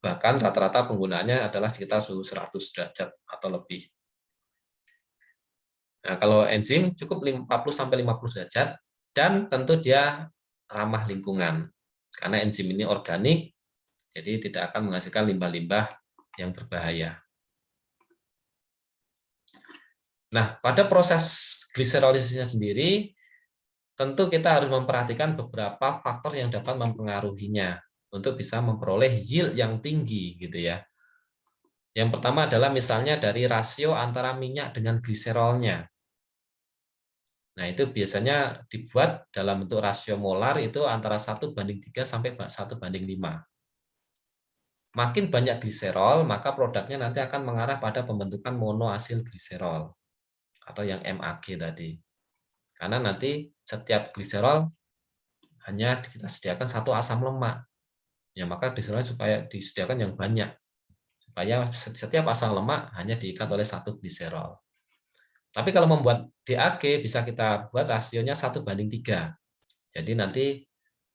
Bahkan rata-rata penggunaannya adalah sekitar suhu 100 derajat atau lebih. Nah, kalau enzim cukup 40-50 derajat dan tentu dia ramah lingkungan. Karena enzim ini organik, jadi tidak akan menghasilkan limbah-limbah yang berbahaya. Nah, pada proses gliserolizisnya sendiri, tentu kita harus memperhatikan beberapa faktor yang dapat mempengaruhinya untuk bisa memperoleh yield yang tinggi gitu ya. Yang pertama adalah misalnya dari rasio antara minyak dengan gliserolnya. Nah, itu biasanya dibuat dalam bentuk rasio molar itu antara 1:3 sampai 1:5. Makin banyak gliserol, maka produknya nanti akan mengarah pada pembentukan monoasil gliserol atau yang MAG tadi. Karena nanti setiap gliserol hanya kita sediakan satu asam lemak. Ya, maka gliserol supaya disediakan yang banyak. Supaya setiap asam lemak hanya diikat oleh satu gliserol. Tapi kalau membuat DAG bisa kita buat rasionya 1:3. Jadi nanti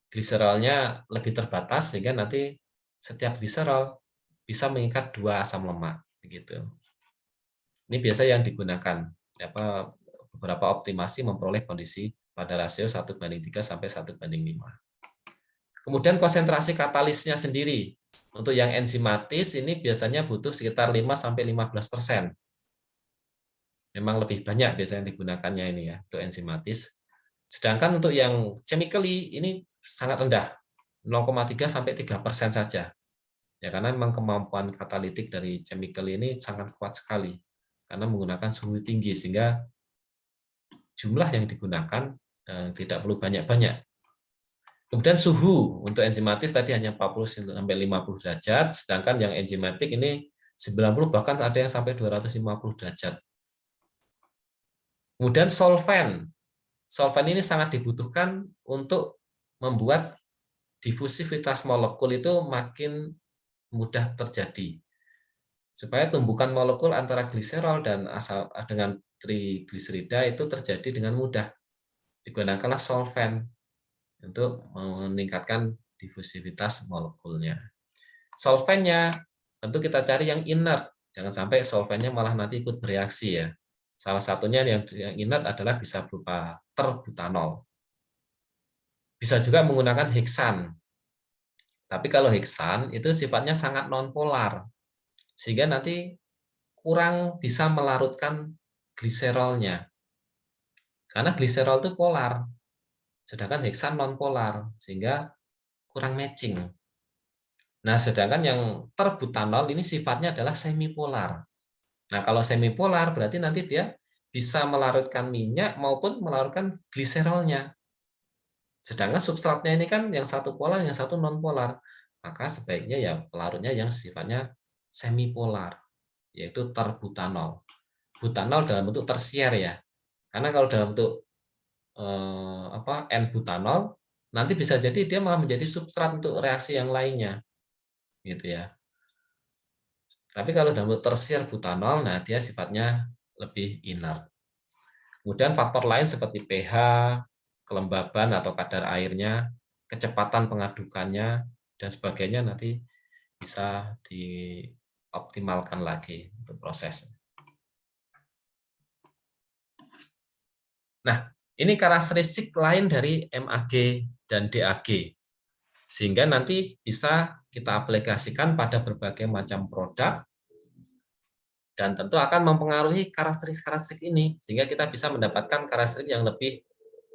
gliserolnya lebih terbatas sehingga nanti setiap gliserol bisa mengikat 2 asam lemak begitu. Ini biasa yang digunakan beberapa optimasi memperoleh kondisi pada rasio 1:3 sampai 1:5. Kemudian konsentrasi katalisnya sendiri. Untuk yang enzimatis ini biasanya butuh sekitar 5-15%. Memang lebih banyak biasanya digunakannya ini ya, untuk enzimatis. Sedangkan untuk yang chemically ini sangat rendah, 0,3-3% saja. Ya, karena memang kemampuan katalitik dari chemical ini sangat kuat sekali. Karena menggunakan suhu tinggi, sehingga jumlah yang digunakan tidak perlu banyak-banyak. Kemudian suhu untuk enzimatis tadi hanya 40-50 derajat, sedangkan yang enzimatik ini 90 bahkan ada yang sampai 250 derajat. Kemudian solvent. Solvent ini sangat dibutuhkan untuk membuat difusivitas molekul itu makin mudah terjadi. Supaya tumbukan molekul antara gliserol dan dengan trigliserida itu terjadi dengan mudah. Digunakanlah solvent untuk meningkatkan difusivitas molekulnya. Solventnya tentu kita cari yang inert, jangan sampai solventnya malah nanti ikut bereaksi ya. Salah satunya yang inert adalah bisa berupa terbutanol. Bisa juga menggunakan heksan. Tapi kalau heksan itu sifatnya sangat nonpolar, sehingga nanti kurang bisa melarutkan gliserolnya. Karena gliserol itu polar, sedangkan heksan nonpolar, sehingga kurang matching. Nah, sedangkan yang terbutanol ini sifatnya adalah semipolar. Nah, kalau semipolar berarti nanti dia bisa melarutkan minyak maupun melarutkan gliserolnya. Sedangkan substratnya ini kan yang satu polar, yang satu non-polar. Maka sebaiknya ya pelarutnya yang sifatnya semipolar, yaitu terbutanol. Butanol dalam bentuk tersier ya. Karena kalau dalam bentuk N-butanol, nanti bisa jadi dia malah menjadi substrat untuk reaksi yang lainnya. Gitu ya. Tapi kalau dalam bentuk tersier butanol, nah dia sifatnya lebih inert. Kemudian faktor lain seperti pH, kelembaban atau kadar airnya, kecepatan pengadukannya, dan sebagainya nanti bisa dioptimalkan lagi untuk proses. Nah, ini karakteristik lain dari MAG dan DAG, sehingga nanti bisa kita aplikasikan pada berbagai macam produk, dan tentu akan mempengaruhi karakteristik ini, sehingga kita bisa mendapatkan karakteristik yang lebih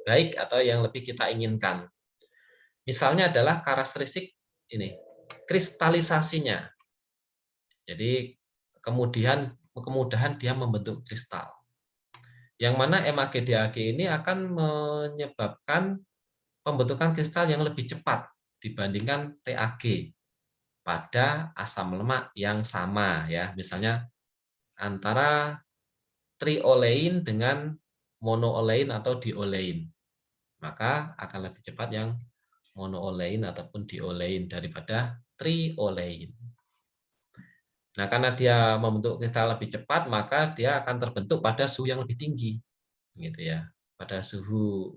baik atau yang lebih kita inginkan. Misalnya adalah karakteristik ini, kristalisasinya. Jadi kemudahan dia membentuk kristal. Yang mana MAG-DAG ini akan menyebabkan pembentukan kristal yang lebih cepat dibandingkan TAG pada asam lemak yang sama ya. Misalnya antara triolein dengan monoolein atau diolein. Maka akan lebih cepat yang monoolein ataupun diolein daripada triolein. Nah, karena dia membentuk kristal lebih cepat, maka dia akan terbentuk pada suhu yang lebih tinggi, gitu ya. Pada suhu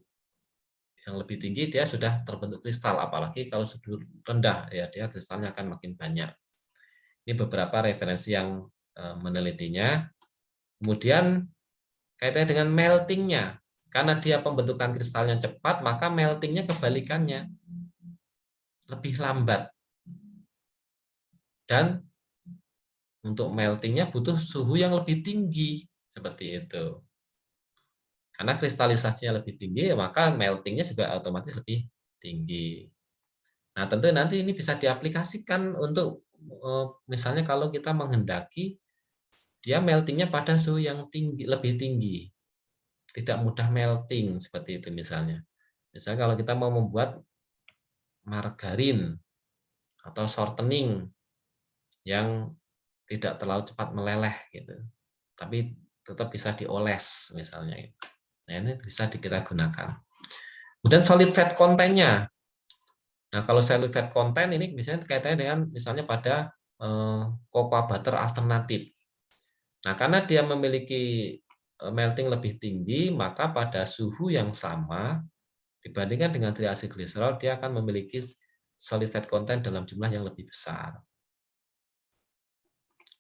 yang lebih tinggi dia sudah terbentuk kristal, apalagi kalau suhu rendah ya dia kristalnya akan makin banyak. Ini beberapa referensi yang menelitinya. Kemudian kaitannya dengan meltingnya, karena dia pembentukan kristalnya cepat, maka meltingnya kebalikannya lebih lambat. Dan untuk meltingnya butuh suhu yang lebih tinggi, seperti itu. Karena kristalisasinya lebih tinggi, maka meltingnya juga otomatis lebih tinggi. Nah, tentu nanti ini bisa diaplikasikan untuk misalnya kalau kita menghendaki dia meltingnya pada suhu yang tinggi, lebih tinggi, tidak mudah melting seperti itu misalnya. Misalnya kalau kita mau membuat margarin atau shortening yang tidak terlalu cepat meleleh gitu, tapi tetap bisa dioles misalnya. Nah, ini bisa kita gunakan. Kemudian solid fat content-nya. Nah, kalau solid fat content ini misalnya kaitannya dengan misalnya pada cocoa butter alternatif. Nah, karena dia memiliki melting lebih tinggi, maka pada suhu yang sama dibandingkan dengan triacylglycerol, dia akan memiliki solid fat content dalam jumlah yang lebih besar.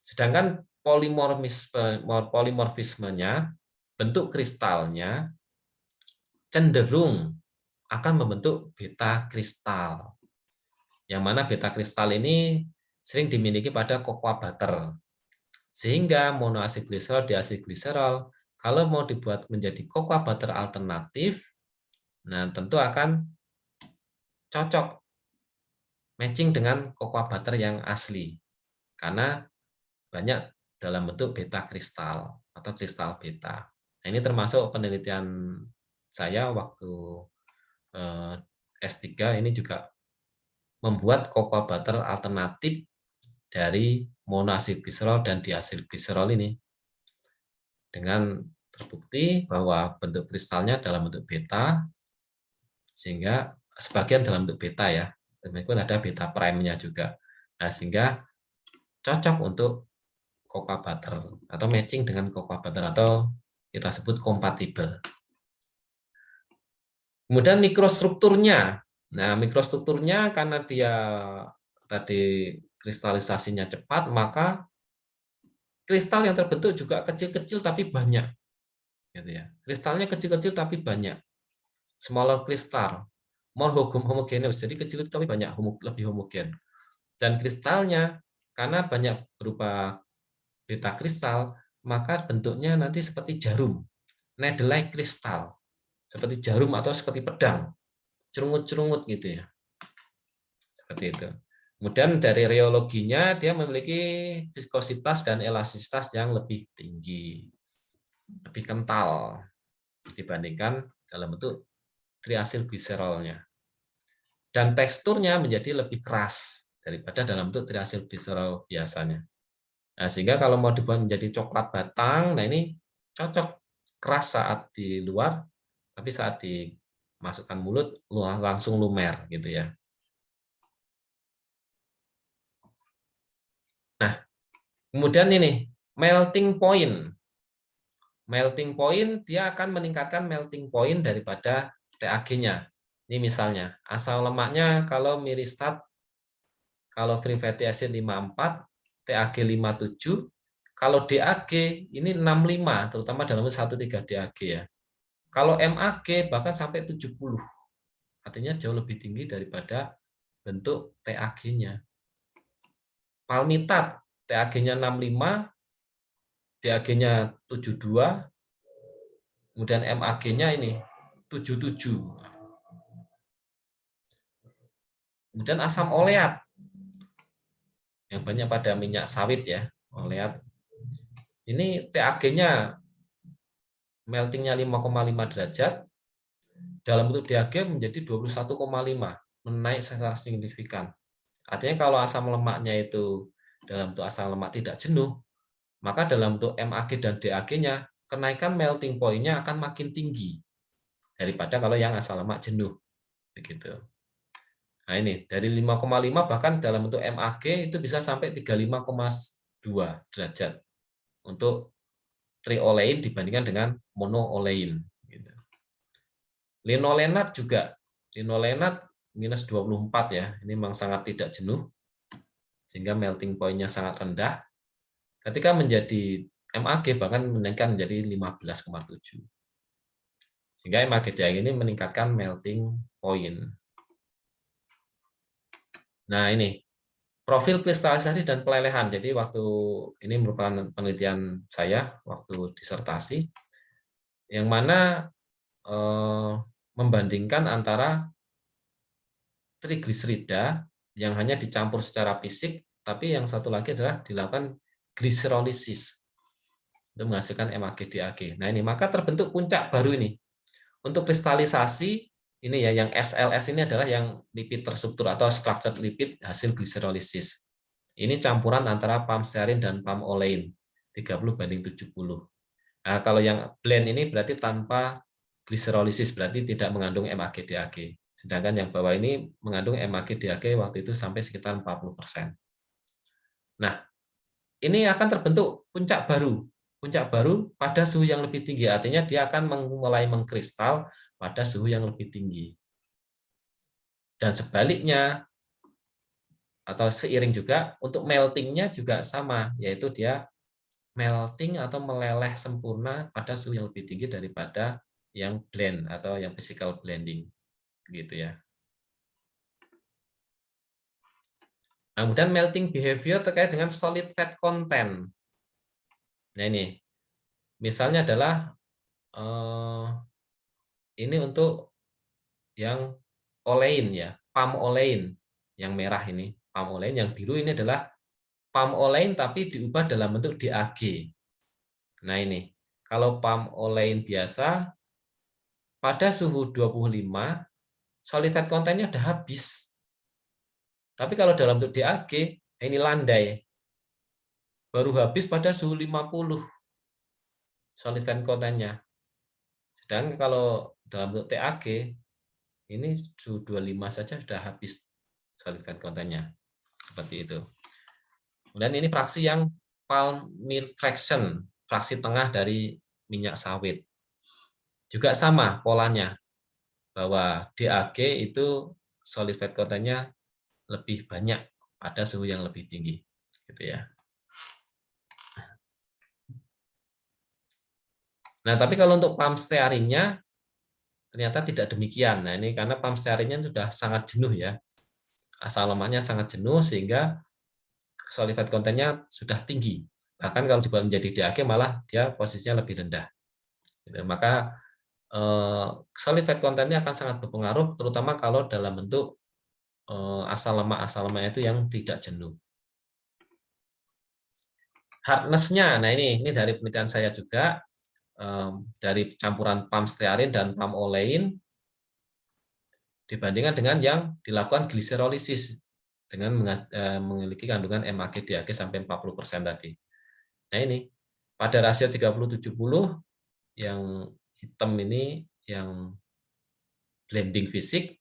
Sedangkan polimorfismenya, bentuk kristalnya cenderung akan membentuk beta kristal. Yang mana beta kristal ini sering dimiliki pada cocoa butter. Sehingga monoasidgliserol, diasidgliserol, kalau mau dibuat menjadi cocoa butter alternatif, nah tentu akan cocok matching dengan cocoa butter yang asli. Karena banyak dalam bentuk beta kristal atau kristal beta. Nah, ini termasuk penelitian saya waktu S3 ini juga membuat cocoa butter alternatif dari monoasidgliserol dan diasidgliserol ini. Dengan terbukti bahwa bentuk kristalnya dalam bentuk beta, sehingga sebagian dalam bentuk beta ya, meskipun ada beta prime-nya juga. Nah, sehingga cocok untuk cocoa butter atau matching dengan cocoa butter atau kita sebut kompatibel. Kemudian mikrostrukturnya. Nah, mikrostrukturnya karena dia tadi kristalisasinya cepat, maka kristal yang terbentuk juga kecil-kecil tapi banyak. Gitu ya. Kristalnya kecil-kecil tapi banyak. Smaller crystal. more homogeneous, jadi kecil tapi banyak lebih homogen. Dan kristalnya karena banyak berupa beta kristal, maka bentuknya nanti seperti jarum, needle-like kristal, seperti jarum atau seperti pedang, cerungut-cerungut gitu ya, seperti itu. Kemudian dari reologinya dia memiliki viskositas dan elastisitas yang lebih tinggi, lebih kental dibandingkan dalam bentuk triasil gliserolnya. Dan teksturnya menjadi lebih keras daripada dalam bentuk triasil gliserol biasanya. Nah, sehingga kalau mau dibuat menjadi coklat batang, nah ini cocok, keras saat di luar, tapi saat dimasukkan mulut langsung lumer gitu ya. Nah, kemudian ini melting point. Melting point dia akan meningkatkan melting point daripada TAG-nya. Ini misalnya asam lemaknya kalau miristat, kalau free fatty acid 54, TAG 57, kalau DAG ini 65, terutama dalam 1,3 DAG ya. Kalau MAG bahkan sampai 70. Artinya jauh lebih tinggi daripada bentuk TAG-nya. Palmitat, TAG-nya 65, DAG-nya 72, kemudian MAG-nya ini 77. Kemudian asam oleat, yang banyak pada minyak sawit ya, oleat. Ini TAG-nya meltingnya 5,5 derajat, dalam bentuk DAG menjadi 21,5, menaik secara signifikan. Artinya kalau asam lemaknya itu dalam bentuk asam lemak tidak jenuh, maka dalam bentuk MAG dan DAG-nya, kenaikan melting point-nya akan makin tinggi daripada kalau yang asam lemak jenuh. Begitu. Nah ini, dari 5,5 bahkan dalam bentuk MAG itu bisa sampai 35,2 derajat untuk triolein dibandingkan dengan monoolein. Gitu. Linolenat juga, linolenat minus 24 ya, ini memang sangat tidak jenuh, sehingga melting point-nya sangat rendah. Ketika menjadi MAG bahkan menaikkan menjadi 15,7. Sehingga MAG-DAG ini meningkatkan melting point. Nah ini, profil kristalisasi dan pelelehan. Jadi waktu ini merupakan penelitian saya waktu disertasi, yang mana membandingkan antara trigliserida yang hanya dicampur secara fisik, tapi yang satu lagi adalah dilakukan gliserolisis untuk menghasilkan MAG-DAG. Nah ini maka terbentuk puncak baru ini. Untuk kristalisasi ini ya yang SLS ini adalah yang lipid terstruktur atau structured lipid hasil gliserolisis. Ini campuran antara pamstearin dan pamolein 30:70. Nah, kalau yang blend ini berarti tanpa gliserolisis, berarti tidak mengandung MAG-DAG. Sedangkan yang bawah ini mengandung MAG-DAG waktu itu sampai sekitar 40%. Nah, ini akan terbentuk puncak baru. Puncak baru pada suhu yang lebih tinggi, artinya dia akan mulai mengkristal pada suhu yang lebih tinggi. Dan sebaliknya, atau seiring juga, untuk meltingnya juga sama, yaitu dia melting atau meleleh sempurna pada suhu yang lebih tinggi daripada yang blend atau yang physical blending. Gitu ya. Nah, kemudian melting behavior terkait dengan solid fat content. Nah ini, misalnya adalah ini untuk yang olein ya, palm olein yang merah ini, palm olein, yang biru ini adalah palm olein tapi diubah dalam bentuk DAG. Nah ini, kalau palm olein biasa pada suhu 25, solid fat content-nya udah habis. Tapi kalau dalam bentuk DAG, ini landai. Baru habis pada suhu 50 solid fat content-nya. Sedangkan kalau dalam bentuk TAG, ini suhu 25 saja sudah habis solid fat content-nya. Seperti itu. Kemudian ini fraksi yang palm meal fraction, fraksi tengah dari minyak sawit. Juga sama polanya, bahwa DAG itu solid fat content-nya lebih banyak pada suhu yang lebih tinggi. Gitu ya. Nah, tapi kalau untuk palm stearinnya, ternyata tidak demikian. Nah, ini karena palm stearinnya sudah sangat jenuh ya. Asam lemaknya sangat jenuh sehingga solid fat content-nya sudah tinggi. Bahkan kalau dibuat menjadi DAG malah dia posisinya lebih rendah. Maka solid fat content-nya akan sangat berpengaruh, terutama kalau dalam bentuk asam lemaknya itu yang tidak jenuh. Hardness-nya, nah ini dari penelitian saya juga, dari campuran palm stearin dan palm olein dibandingkan dengan yang dilakukan gliserolisis dengan memiliki kandungan MAG-DAG sampai 40% tadi. Nah ini, pada rasio 30-70, yang hitam ini yang blending fisik,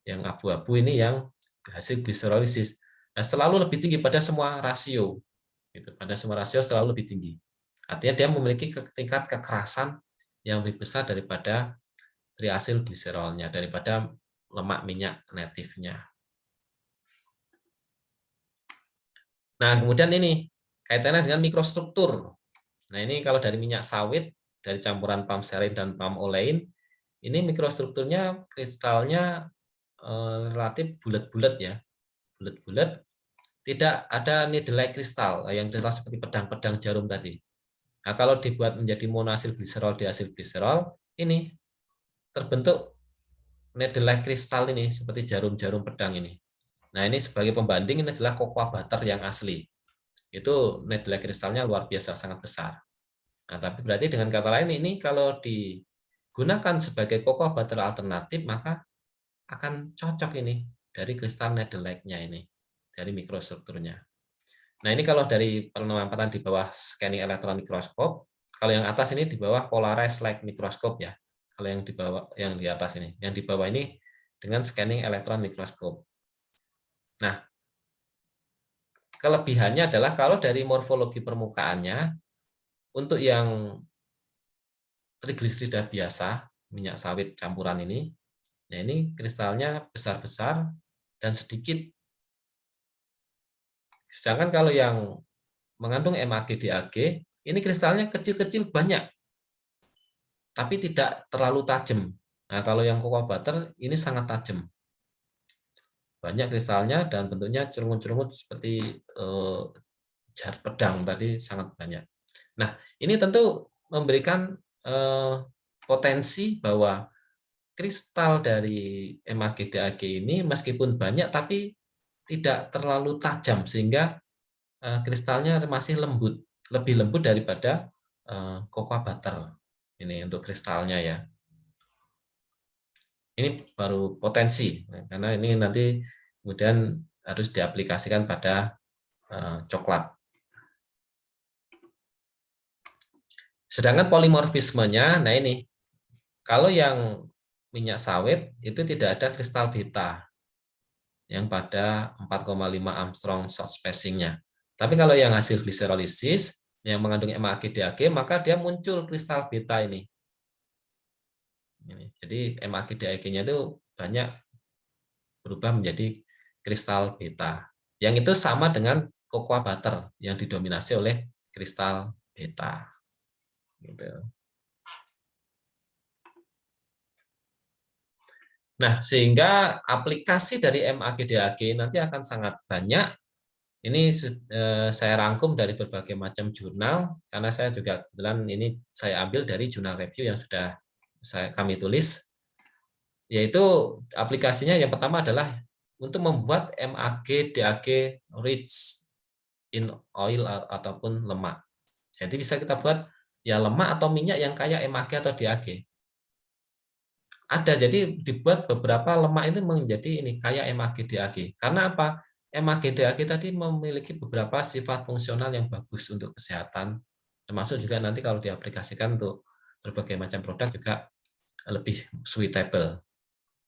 yang abu-abu ini yang hasil gliserolisis. Nah, selalu lebih tinggi pada semua rasio. Gitu. Pada semua rasio selalu lebih tinggi. Artinya dia memiliki tingkat kekerasan yang lebih besar daripada triasil gliserolnya, daripada lemak minyak native-nya. Nah, kemudian ini kaitannya dengan mikrostruktur. Nah, ini kalau dari minyak sawit, dari campuran palm stearin dan palm olein, ini mikrostrukturnya kristalnya relatif bulat-bulat ya. Bulat-bulat, tidak ada needle-like kristal yang jelas seperti pedang-pedang jarum tadi. Nah, kalau dibuat menjadi monoasil gliserol, diasil gliserol, ini terbentuk needle-like kristal ini seperti jarum-jarum pedang ini. Nah, ini sebagai pembanding ini adalah cocoa butter yang asli. Itu needle-like kristalnya luar biasa sangat besar. Nah, tapi berarti dengan kata lain ini kalau digunakan sebagai cocoa butter alternatif maka akan cocok ini dari kristal needle-like-nya ini, dari mikrostrukturnya. Nah, ini kalau dari penempatan di bawah scanning elektron mikroskop, kalau yang atas ini di bawah polarized light mikroskop ya. Kalau yang di bawah, yang di atas ini, yang di bawah ini dengan scanning elektron mikroskop. Nah, kelebihannya adalah kalau dari morfologi permukaannya, untuk yang trigliserida biasa, minyak sawit campuran ini, nah ini kristalnya besar-besar dan sedikit. Sedangkan kalau yang mengandung MAG-DAG, ini kristalnya kecil-kecil banyak, tapi tidak terlalu tajam. Nah, kalau yang cocoa butter ini sangat tajam. Banyak kristalnya dan bentuknya cerungut-cerungut seperti jar pedang tadi, sangat banyak. Nah, ini tentu memberikan potensi bahwa kristal dari MAG-DAG ini meskipun banyak tapi tidak terlalu tajam sehingga kristalnya masih lembut, lebih lembut daripada cocoa butter. Ini untuk kristalnya ya. Ini baru potensi karena ini nanti kemudian harus diaplikasikan pada coklat. Sedangkan polimorfismenya, nah ini kalau yang minyak sawit itu tidak ada kristal beta yang pada 4,5 Armstrong short spacing-nya. Tapi kalau yang hasil gliserolisis yang mengandung MAG-DAG maka dia muncul kristal beta ini. Jadi MAG-DAG-nya itu banyak berubah menjadi kristal beta. Yang itu sama dengan cocoa butter yang didominasi oleh kristal beta. Gitu. Nah, sehingga aplikasi dari MAG-DAG nanti akan sangat banyak. Ini saya rangkum dari berbagai macam jurnal, karena saya juga kebetulan ini saya ambil dari jurnal review yang sudah kami tulis, yaitu aplikasinya yang pertama adalah untuk membuat MAG-DAG rich in oil ataupun lemak. Jadi bisa kita buat ya lemak atau minyak yang kaya MAG atau DAG. Ada, jadi dibuat beberapa lemak itu menjadi ini kaya MAG-DAG. Karena apa? MAG-DAG tadi memiliki beberapa sifat fungsional yang bagus untuk kesehatan, termasuk juga nanti kalau diaplikasikan untuk berbagai macam produk juga lebih suitable.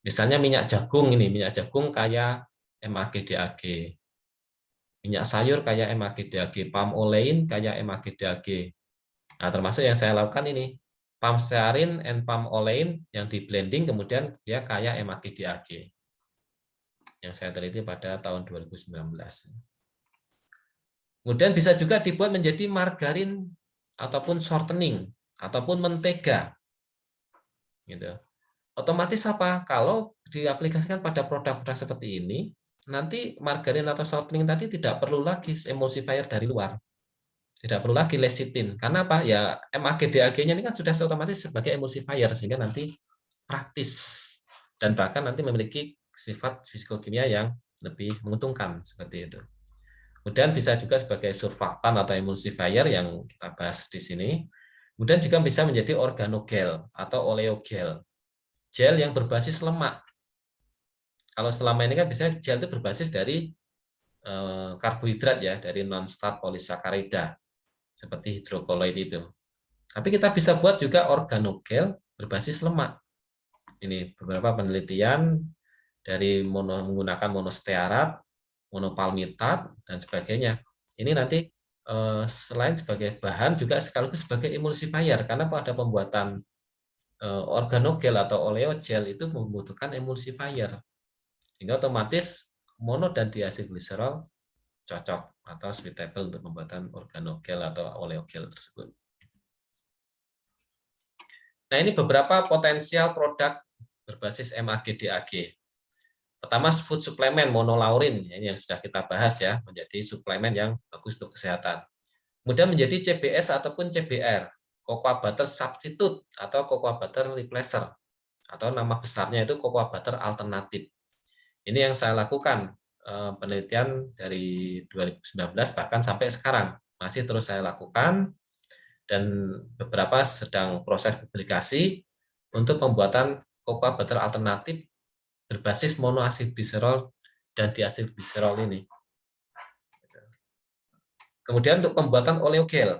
Misalnya minyak jagung ini, minyak jagung kaya MAG-DAG. Minyak sayur kaya MAG-DAG, palm olein kaya MAG-DAG. Nah, termasuk yang saya lakukan ini, palm stearin and palm olein yang di blending kemudian dia kaya MAG-DAG. Yang saya teliti pada tahun 2019. Kemudian bisa juga dibuat menjadi margarin ataupun shortening ataupun mentega. Gitu. Otomatis apa? Kalau diaplikasikan pada produk-produk seperti ini, nanti margarin atau shortening tadi tidak perlu lagi emulsifier dari luar. Tidak perlu lagi lecithin. Karena apa? Ya MAG-DAG-nya ini kan sudah otomatis sebagai emulsifier, sehingga nanti praktis dan bahkan nanti memiliki sifat fisikokimia yang lebih menguntungkan seperti itu. Kemudian bisa juga sebagai surfaktan atau emulsifier yang kita bahas di sini. Kemudian juga bisa menjadi organogel atau oleogel, gel yang berbasis lemak. Kalau selama ini kan biasanya gel itu berbasis dari karbohidrat ya, dari non-starch polisakarida seperti hidrokoloid itu. Tapi kita bisa buat juga organogel berbasis lemak. Ini beberapa penelitian dari menggunakan monostearat, monopalmitat, dan sebagainya. Ini nanti selain sebagai bahan juga sekaligus sebagai emulsifier, karena pada pembuatan organogel atau oleogel itu membutuhkan emulsifier. Sehingga otomatis mono dan diasilgliserol cocok atau suitable untuk pembuatan organogel atau oleogel tersebut. Nah, ini beberapa potensial produk berbasis MAG-DAG. Pertama, food suplemen monolaurin, ini yang sudah kita bahas ya, menjadi suplemen yang bagus untuk kesehatan. Kemudian menjadi CBS ataupun CBR, cocoa butter substitute atau cocoa butter replacer, atau nama besarnya itu cocoa butter alternatif. Ini yang saya lakukan penelitian dari 2019 bahkan sampai sekarang masih terus saya lakukan, dan beberapa sedang proses publikasi untuk pembuatan cocoa butter alternatif berbasis monoasilgliserol dan diasilgliserol ini. Kemudian untuk pembuatan oleogel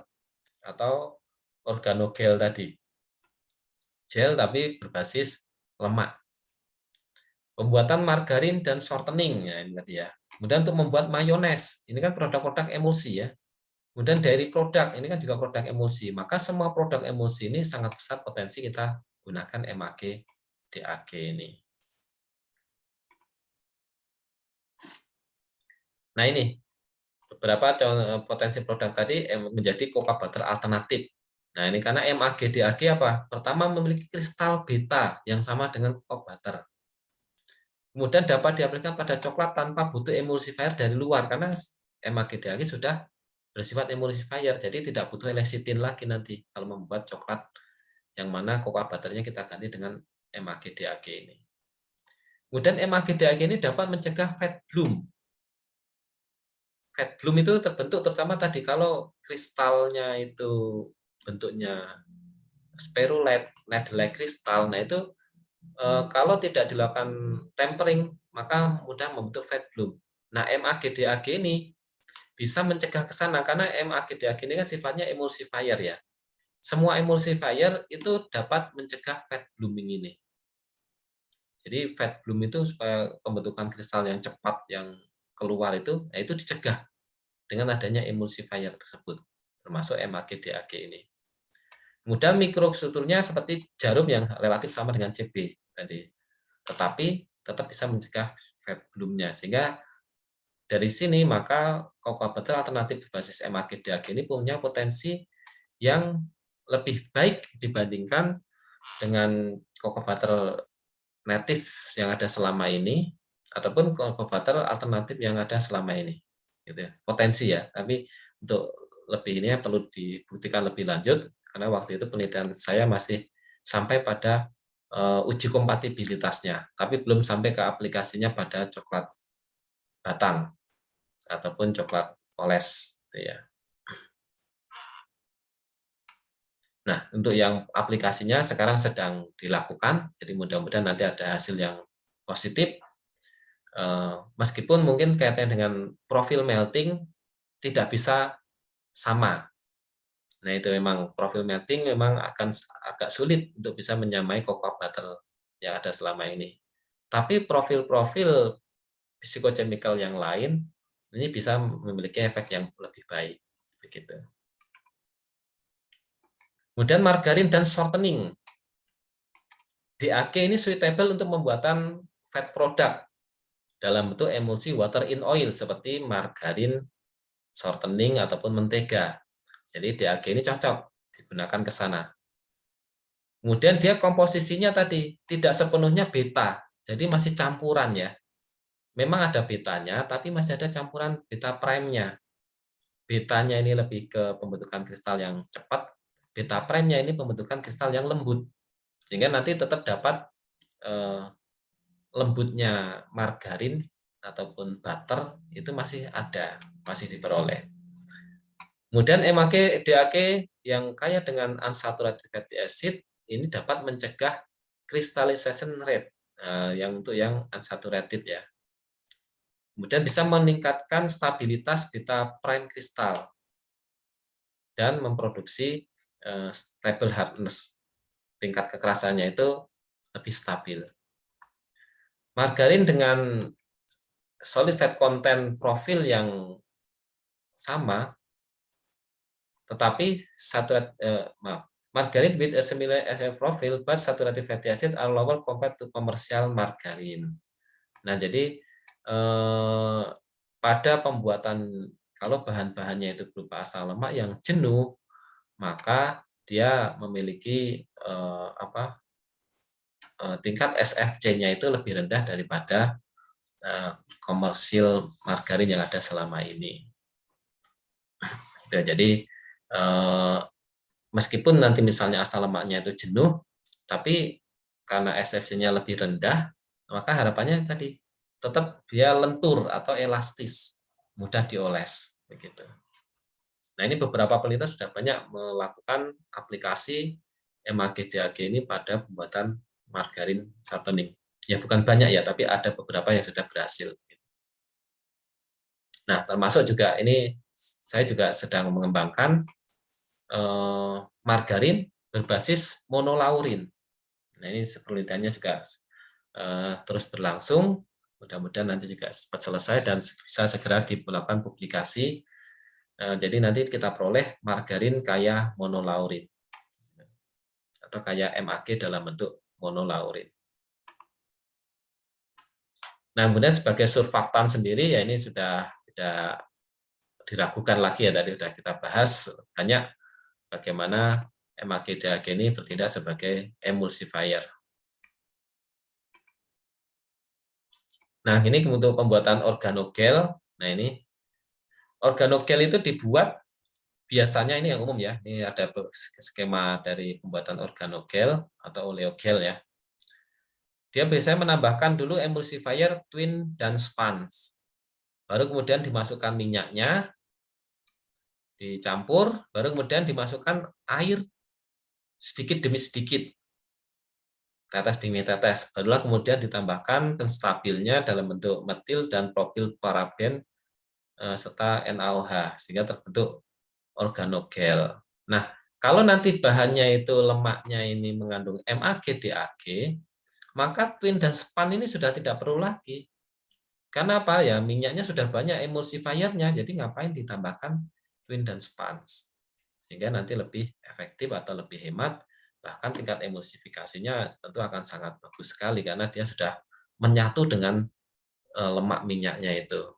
atau organogel tadi, gel tapi berbasis lemak. Pembuatan margarin dan shortening, ya ini tadi ya. Kemudian untuk membuat mayones, ini kan produk-produk emulsi ya. Kemudian dairy produk, ini kan juga produk emulsi. Maka semua produk emulsi ini sangat besar potensi kita gunakan MAG-DAG ini. Nah ini beberapa potensi produk tadi menjadi cocoa butter alternatif. Nah ini karena MAG-DAG apa? Pertama memiliki kristal beta yang sama dengan cocoa butter. Kemudian dapat diaplikasikan pada coklat tanpa butuh emulsifier dari luar karena MAG-DAG sudah bersifat emulsifier, jadi tidak butuh lecithin lagi nanti kalau membuat coklat yang mana cocoa butternya kita ganti dengan MAG-DAG ini. Kemudian MAG-DAG ini dapat mencegah fat bloom. Fat bloom itu terbentuk terutama tadi kalau kristalnya itu bentuknya spherulite, needle-like kristal. Nah itu kalau tidak dilakukan tempering maka mudah membentuk fat bloom. Nah MAG-DAG ini bisa mencegah ke sana karena MAG-DAG ini kan sifatnya emulsifier ya. Semua emulsifier itu dapat mencegah fat blooming ini. Jadi fat bloom itu supaya pembentukan kristal yang cepat yang keluar itu, nah itu dicegah dengan adanya emulsifier tersebut, termasuk MAG-DAG ini. Kemudian mikrostrukturnya seperti jarum yang relatif sama dengan CB tadi, tetapi tetap bisa mencegah fat bloom-nya. Sehingga dari sini maka cocoa butter alternatif berbasis MAG-DAG ini punya potensi yang lebih baik dibandingkan dengan cocoa butter native yang ada selama ini ataupun cocoa butter alternatif yang ada selama ini, gitu ya. Potensi ya, tapi untuk lebih ini perlu dibuktikan lebih lanjut karena waktu itu penelitian saya masih sampai pada uji kompatibilitasnya, tapi belum sampai ke aplikasinya pada coklat batang ataupun coklat poles, gitu ya. Nah, untuk yang aplikasinya sekarang sedang dilakukan, jadi mudah-mudahan nanti ada hasil yang positif. Meskipun mungkin kaitannya dengan profil melting tidak bisa sama. Nah, itu memang profil melting memang akan agak sulit untuk bisa menyamai cocoa butter yang ada selama ini. Tapi profil-profil psikochemical yang lain ini bisa memiliki efek yang lebih baik, begitu. Kemudian margarin dan shortening. DAG ini suitable untuk pembuatan fat product dalam bentuk emulsi water in oil seperti margarin, shortening ataupun mentega. Jadi DAG ini cocok digunakan ke sana. Kemudian dia komposisinya tadi tidak sepenuhnya beta, jadi masih campuran ya. Memang ada betanya, tapi masih ada campuran beta prime-nya. Betanya ini lebih ke pembentukan kristal yang cepat, beta prime-nya ini pembentukan kristal yang lembut. Sehingga nanti tetap dapat lembutnya margarin ataupun butter itu masih ada, masih diperoleh. Kemudian MAG, DAG yang kaya dengan unsaturated fatty acid ini dapat mencegah crystallization rate yang untuk yang unsaturated ya. Kemudian bisa meningkatkan stabilitas beta prime kristal dan memproduksi stable hardness. Tingkat kekerasannya itu lebih stabil. Margarin dengan solid fat content profil yang sama, tetapi margarin with a similar SF profile but saturated fatty acid are lower compared to commercial margarine. Nah, jadi pada pembuatan kalau bahan-bahannya itu berupa asam lemak yang jenuh, maka dia memiliki tingkat SFC-nya itu lebih rendah daripada komersil margarin yang ada selama ini. Jadi meskipun nanti misalnya asam lemaknya itu jenuh, tapi karena SFC-nya lebih rendah, maka harapannya tadi tetap dia lentur atau elastis, mudah dioles begitu. Nah, ini beberapa penelitian sudah banyak melakukan aplikasi MAG-DAG ini pada pembuatan margarin shortening. Ya bukan banyak ya, tapi ada beberapa yang sudah berhasil. Nah, termasuk juga ini saya juga sedang mengembangkan margarin berbasis monolaurin. Nah, ini penelitiannya juga terus berlangsung. Mudah-mudahan nanti juga cepat selesai dan bisa segera dilakukan publikasi. Jadi nanti kita peroleh margarin kaya monolaurin atau kaya MAG dalam bentuk monolaurin. Nah, kemudian sebagai surfaktan sendiri ya ini sudah tidak diragukan lagi ya, tadi sudah kita bahas banyak bagaimana MAG-DAG ini bertindak sebagai emulsifier. Nah, ini untuk pembuatan organogel. Nah, ini organogel itu dibuat biasanya ini yang umum ya. Ini ada skema dari pembuatan organogel atau oleogel ya. Dia biasanya menambahkan dulu emulsifier, twin, dan sponge. Baru kemudian dimasukkan minyaknya, dicampur, baru kemudian dimasukkan air sedikit demi sedikit. Tetes demi tetes. Barulah kemudian ditambahkan penstabilnya dalam bentuk metil dan propil paraben serta NaOH sehingga terbentuk organogel. Nah, kalau nanti bahannya itu lemaknya ini mengandung MAG, DAG, maka twin dan span ini sudah tidak perlu lagi. Karena apa ya? Minyaknya sudah banyak emulsifiernya, jadi ngapain ditambahkan twin dan sponge? Sehingga nanti lebih efektif atau lebih hemat, bahkan tingkat emulsifikasinya tentu akan sangat bagus sekali karena dia sudah menyatu dengan lemak minyaknya itu.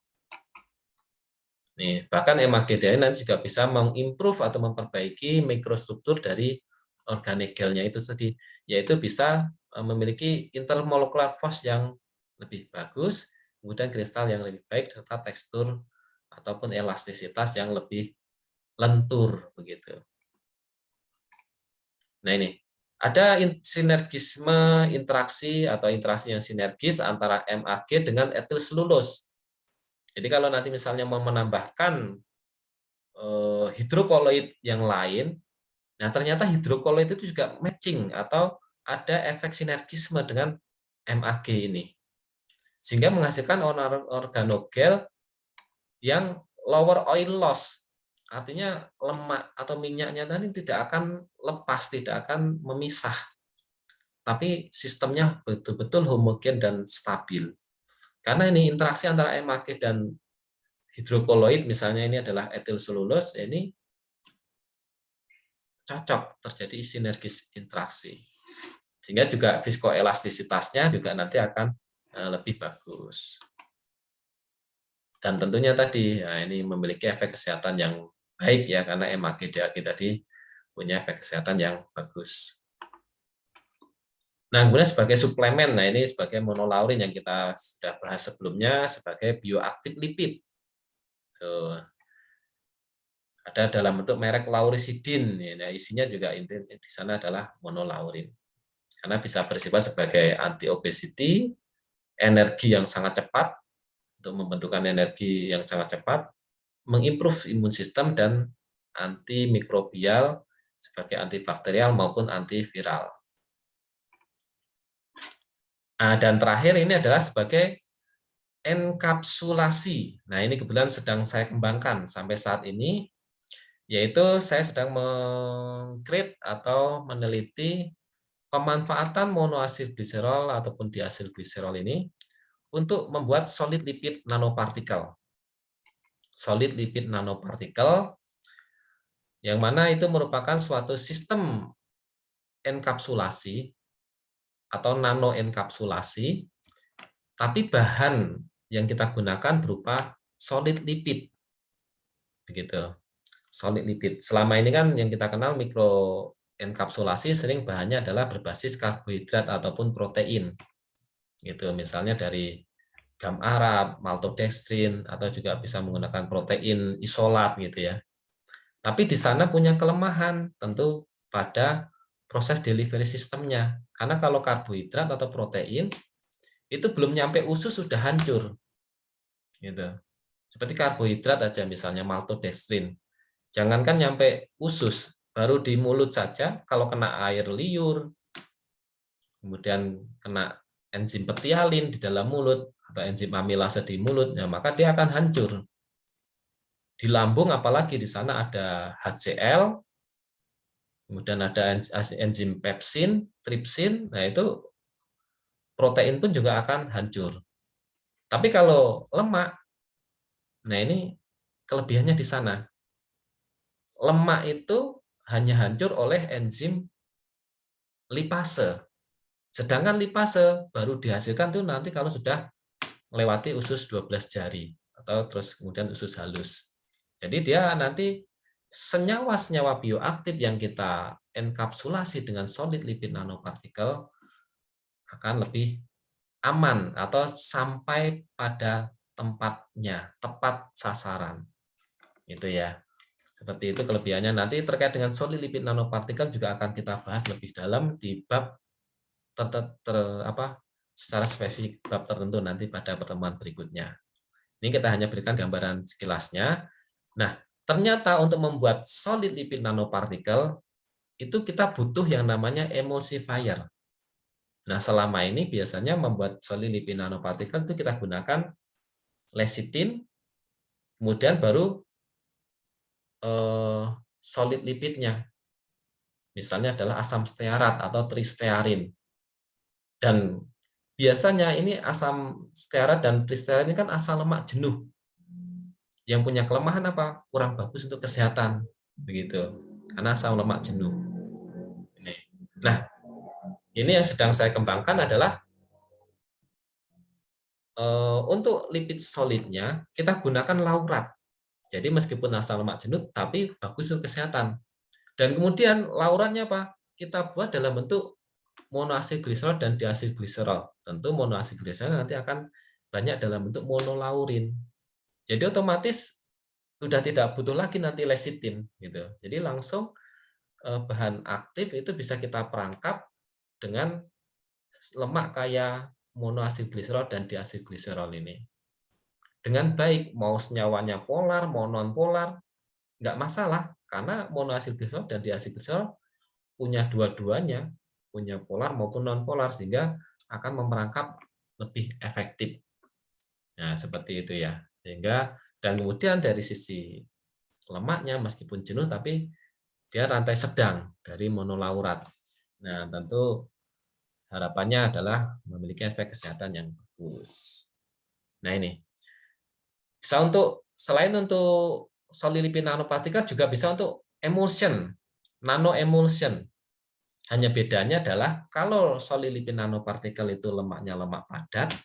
Nih, bahkan MAGDA nanti juga bisa mengimprove atau memperbaiki mikrostruktur dari organic gelnya itu tadi, yaitu bisa memiliki intermolecular force yang lebih bagus, kemudian kristal yang lebih baik serta tekstur ataupun elastisitas yang lebih lentur begitu. Nah, ini ada sinergisme interaksi atau interaksi yang sinergis antara MAG dengan etil selulose. Jadi kalau nanti misalnya mau menambahkan hidrokoloid yang lain, nah ternyata hidrokoloid itu juga matching atau ada efek sinergisme dengan MAG ini. Sehingga menghasilkan organogel yang lower oil loss. Artinya lemak atau minyaknya tadi tidak akan lepas, tidak akan memisah. Tapi sistemnya betul-betul homogen dan stabil. Karena ini interaksi antara MAG dan hidrokoloid, misalnya ini adalah etil selulose, ini cocok terjadi sinergis interaksi. Sehingga juga viskoelastisitasnya juga nanti akan lebih bagus. Dan tentunya tadi ya, ini memiliki efek kesehatan yang baik ya karena MAG-DAG tadi punya efek kesehatan yang bagus. Nah, kemudian sebagai suplemen, nah ini sebagai monolaurin yang kita sudah bahas sebelumnya sebagai bioaktif lipid. Tuh, ada dalam bentuk merek lauricidin. Nah, isinya juga di sana adalah monolaurin. Karena bisa bersifat sebagai anti obesity, energi yang sangat cepat untuk membentukkan energi yang sangat cepat, mengimprove imun sistem dan antimikrobial sebagai antibakterial maupun antiviral. Nah, dan terakhir ini adalah sebagai enkapsulasi. Nah, ini kebetulan sedang saya kembangkan sampai saat ini, yaitu saya sedang meng-create atau meneliti pemanfaatan monoasid gliserol ataupun diasil gliserol ini untuk membuat solid lipid nanopartikel. Solid lipid nanopartikel yang mana itu merupakan suatu sistem enkapsulasi atau nanoenkapsulasi, tapi bahan yang kita gunakan berupa solid lipid. Begitu. Solid lipid. Selama ini kan yang kita kenal mikroenkapsulasi sering bahannya adalah berbasis karbohidrat ataupun protein. Gitu. Misalnya dari gam arab, maltodextrin, atau juga bisa menggunakan protein isolat gitu ya. Tapi di sana punya kelemahan tentu pada proses delivery sistemnya. Karena kalau karbohidrat atau protein itu belum nyampe usus sudah hancur. Gitu. Seperti karbohidrat aja misalnya maltodextrin. Jangankan nyampe usus, baru di mulut saja kalau kena air liur, kemudian kena enzim petialin di dalam mulut atau enzim amilase di mulut, ya maka dia akan hancur. Di lambung apalagi di sana ada HCl, kemudian ada enzim pepsin, tripsin, nah itu protein pun juga akan hancur. Tapi kalau lemak, nah ini kelebihannya di sana. Lemak itu hanya hancur oleh enzim lipase. Sedangkan lipase baru dihasilkan tuh nanti kalau sudah melewati usus 12 jari atau terus kemudian usus halus. Jadi dia nanti senyawa-senyawa bioaktif yang kita enkapsulasi dengan solid lipid nanopartikel akan lebih aman atau sampai pada tempatnya, tepat sasaran. Itu ya. Seperti itu kelebihannya. Nanti terkait dengan solid lipid nanopartikel juga akan kita bahas lebih dalam di bab secara spesifik bab tertentu nanti pada pertemuan berikutnya. Ini kita hanya berikan gambaran sekilasnya. Nah, ternyata untuk membuat solid lipid nanopartikel itu kita butuh yang namanya emulsifier. Nah, selama ini biasanya membuat solid lipid nanopartikel itu kita gunakan lecithin, kemudian baru solid lipidnya. Misalnya adalah asam stearat atau tristearin. Dan biasanya ini asam stearat dan tristearin ini kan asam lemak jenuh. Yang punya kelemahan apa? Kurang bagus untuk kesehatan. Begitu. Karena asam lemak jenuh. Nah, ini yang sedang saya kembangkan adalah untuk lipid solidnya kita gunakan laurat. Jadi meskipun asam lemak jenuh, tapi bagus untuk kesehatan. Dan kemudian lauratnya apa? Kita buat dalam bentuk monoasid gliserol dan diasid gliserol. Tentu monoasid gliserol nanti akan banyak dalam bentuk monolaurin. Jadi otomatis sudah tidak butuh lagi nanti lecithin gitu. Jadi langsung bahan aktif itu bisa kita perangkap dengan lemak kaya monoasid gliserol dan diasid gliserol ini. Dengan baik, mau senyawanya polar, mau non polar, nggak masalah karena monoasid gliserol dan diasid gliserol punya dua-duanya, punya polar maupun non polar sehingga akan memerangkap lebih efektif. Nah, seperti itu ya. Sehingga dan kemudian dari sisi lemaknya meskipun jenuh tapi dia rantai sedang dari monolaurat. Nah, tentu harapannya adalah memiliki efek kesehatan yang bagus. Nah, ini. Bisa untuk selain untuk solid lipid nanopartikel juga bisa untuk emulsion, nano emulsion. Hanya bedanya adalah kalau solid lipid nanopartikel itu lemaknya lemak padat,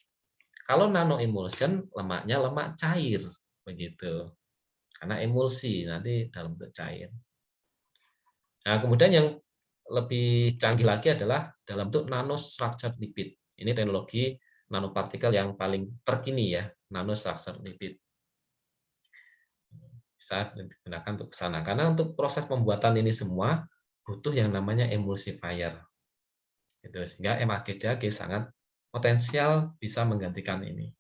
kalau nano emulsion lemaknya lemak cair, begitu. Karena emulsi nanti dalam bentuk cair. Nah, kemudian yang lebih canggih lagi adalah dalam bentuk nanostructured lipid. Ini teknologi nanopartikel yang paling terkini ya, nanostructured lipid. Bisa digunakan untuk ke sana. Karena untuk proses pembuatan ini semua butuh yang namanya emulsifier. Gitu. Sehingga MAGDAG sangat potensial bisa menggantikan ini.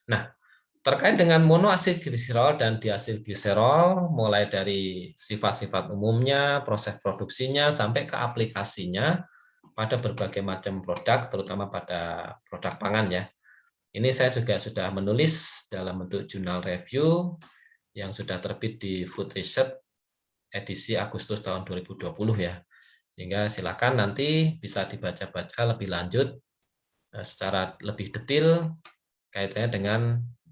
Nah, terkait dengan monoasid gliserol dan diasid gliserol, mulai dari sifat-sifat umumnya, proses produksinya, sampai ke aplikasinya pada berbagai macam produk, terutama pada produk pangan ya. Ini saya juga sudah menulis dalam bentuk jurnal review yang sudah terbit di Food Research edisi Agustus tahun 2020 ya. Sehingga silakan nanti bisa dibaca-baca lebih lanjut secara lebih detail kaitannya dengan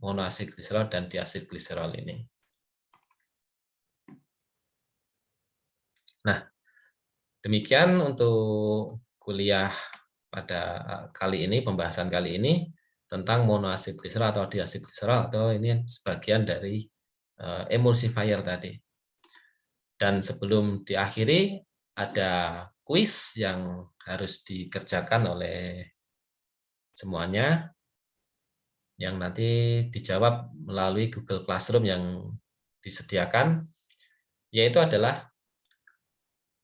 monoasid gliserol dan diasid gliserol ini. Nah, demikian untuk kuliah pada kali ini, pembahasan kali ini tentang monoasid gliserol atau diasid gliserol, atau ini sebagian dari emulsifier tadi. Dan sebelum diakhiri, ada kuis yang harus dikerjakan oleh semuanya, yang nanti dijawab melalui Google Classroom yang disediakan, yaitu adalah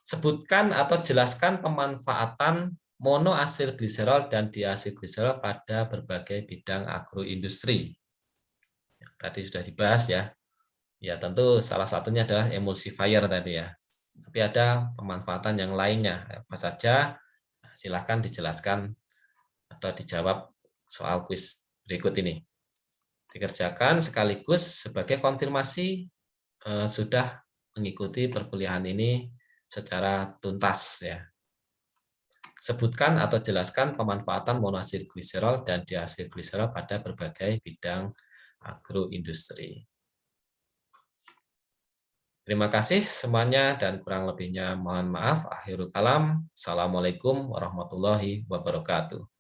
sebutkan atau jelaskan pemanfaatan monoasid gliserol dan diasid gliserol pada berbagai bidang agroindustri. Tadi sudah dibahas ya. Ya tentu salah satunya adalah emulsifier tadi ya. Tapi ada pemanfaatan yang lainnya. Apa saja? Silahkan dijelaskan atau dijawab soal kuis berikut ini. Dikerjakan sekaligus sebagai konfirmasi sudah mengikuti perkuliahan ini secara tuntas ya. Sebutkan atau jelaskan pemanfaatan monoasid gliserol dan diasid gliserol pada berbagai bidang agroindustri. Terima kasih semuanya dan kurang lebihnya mohon maaf. Akhirul kalam. Assalamualaikum warahmatullahi wabarakatuh.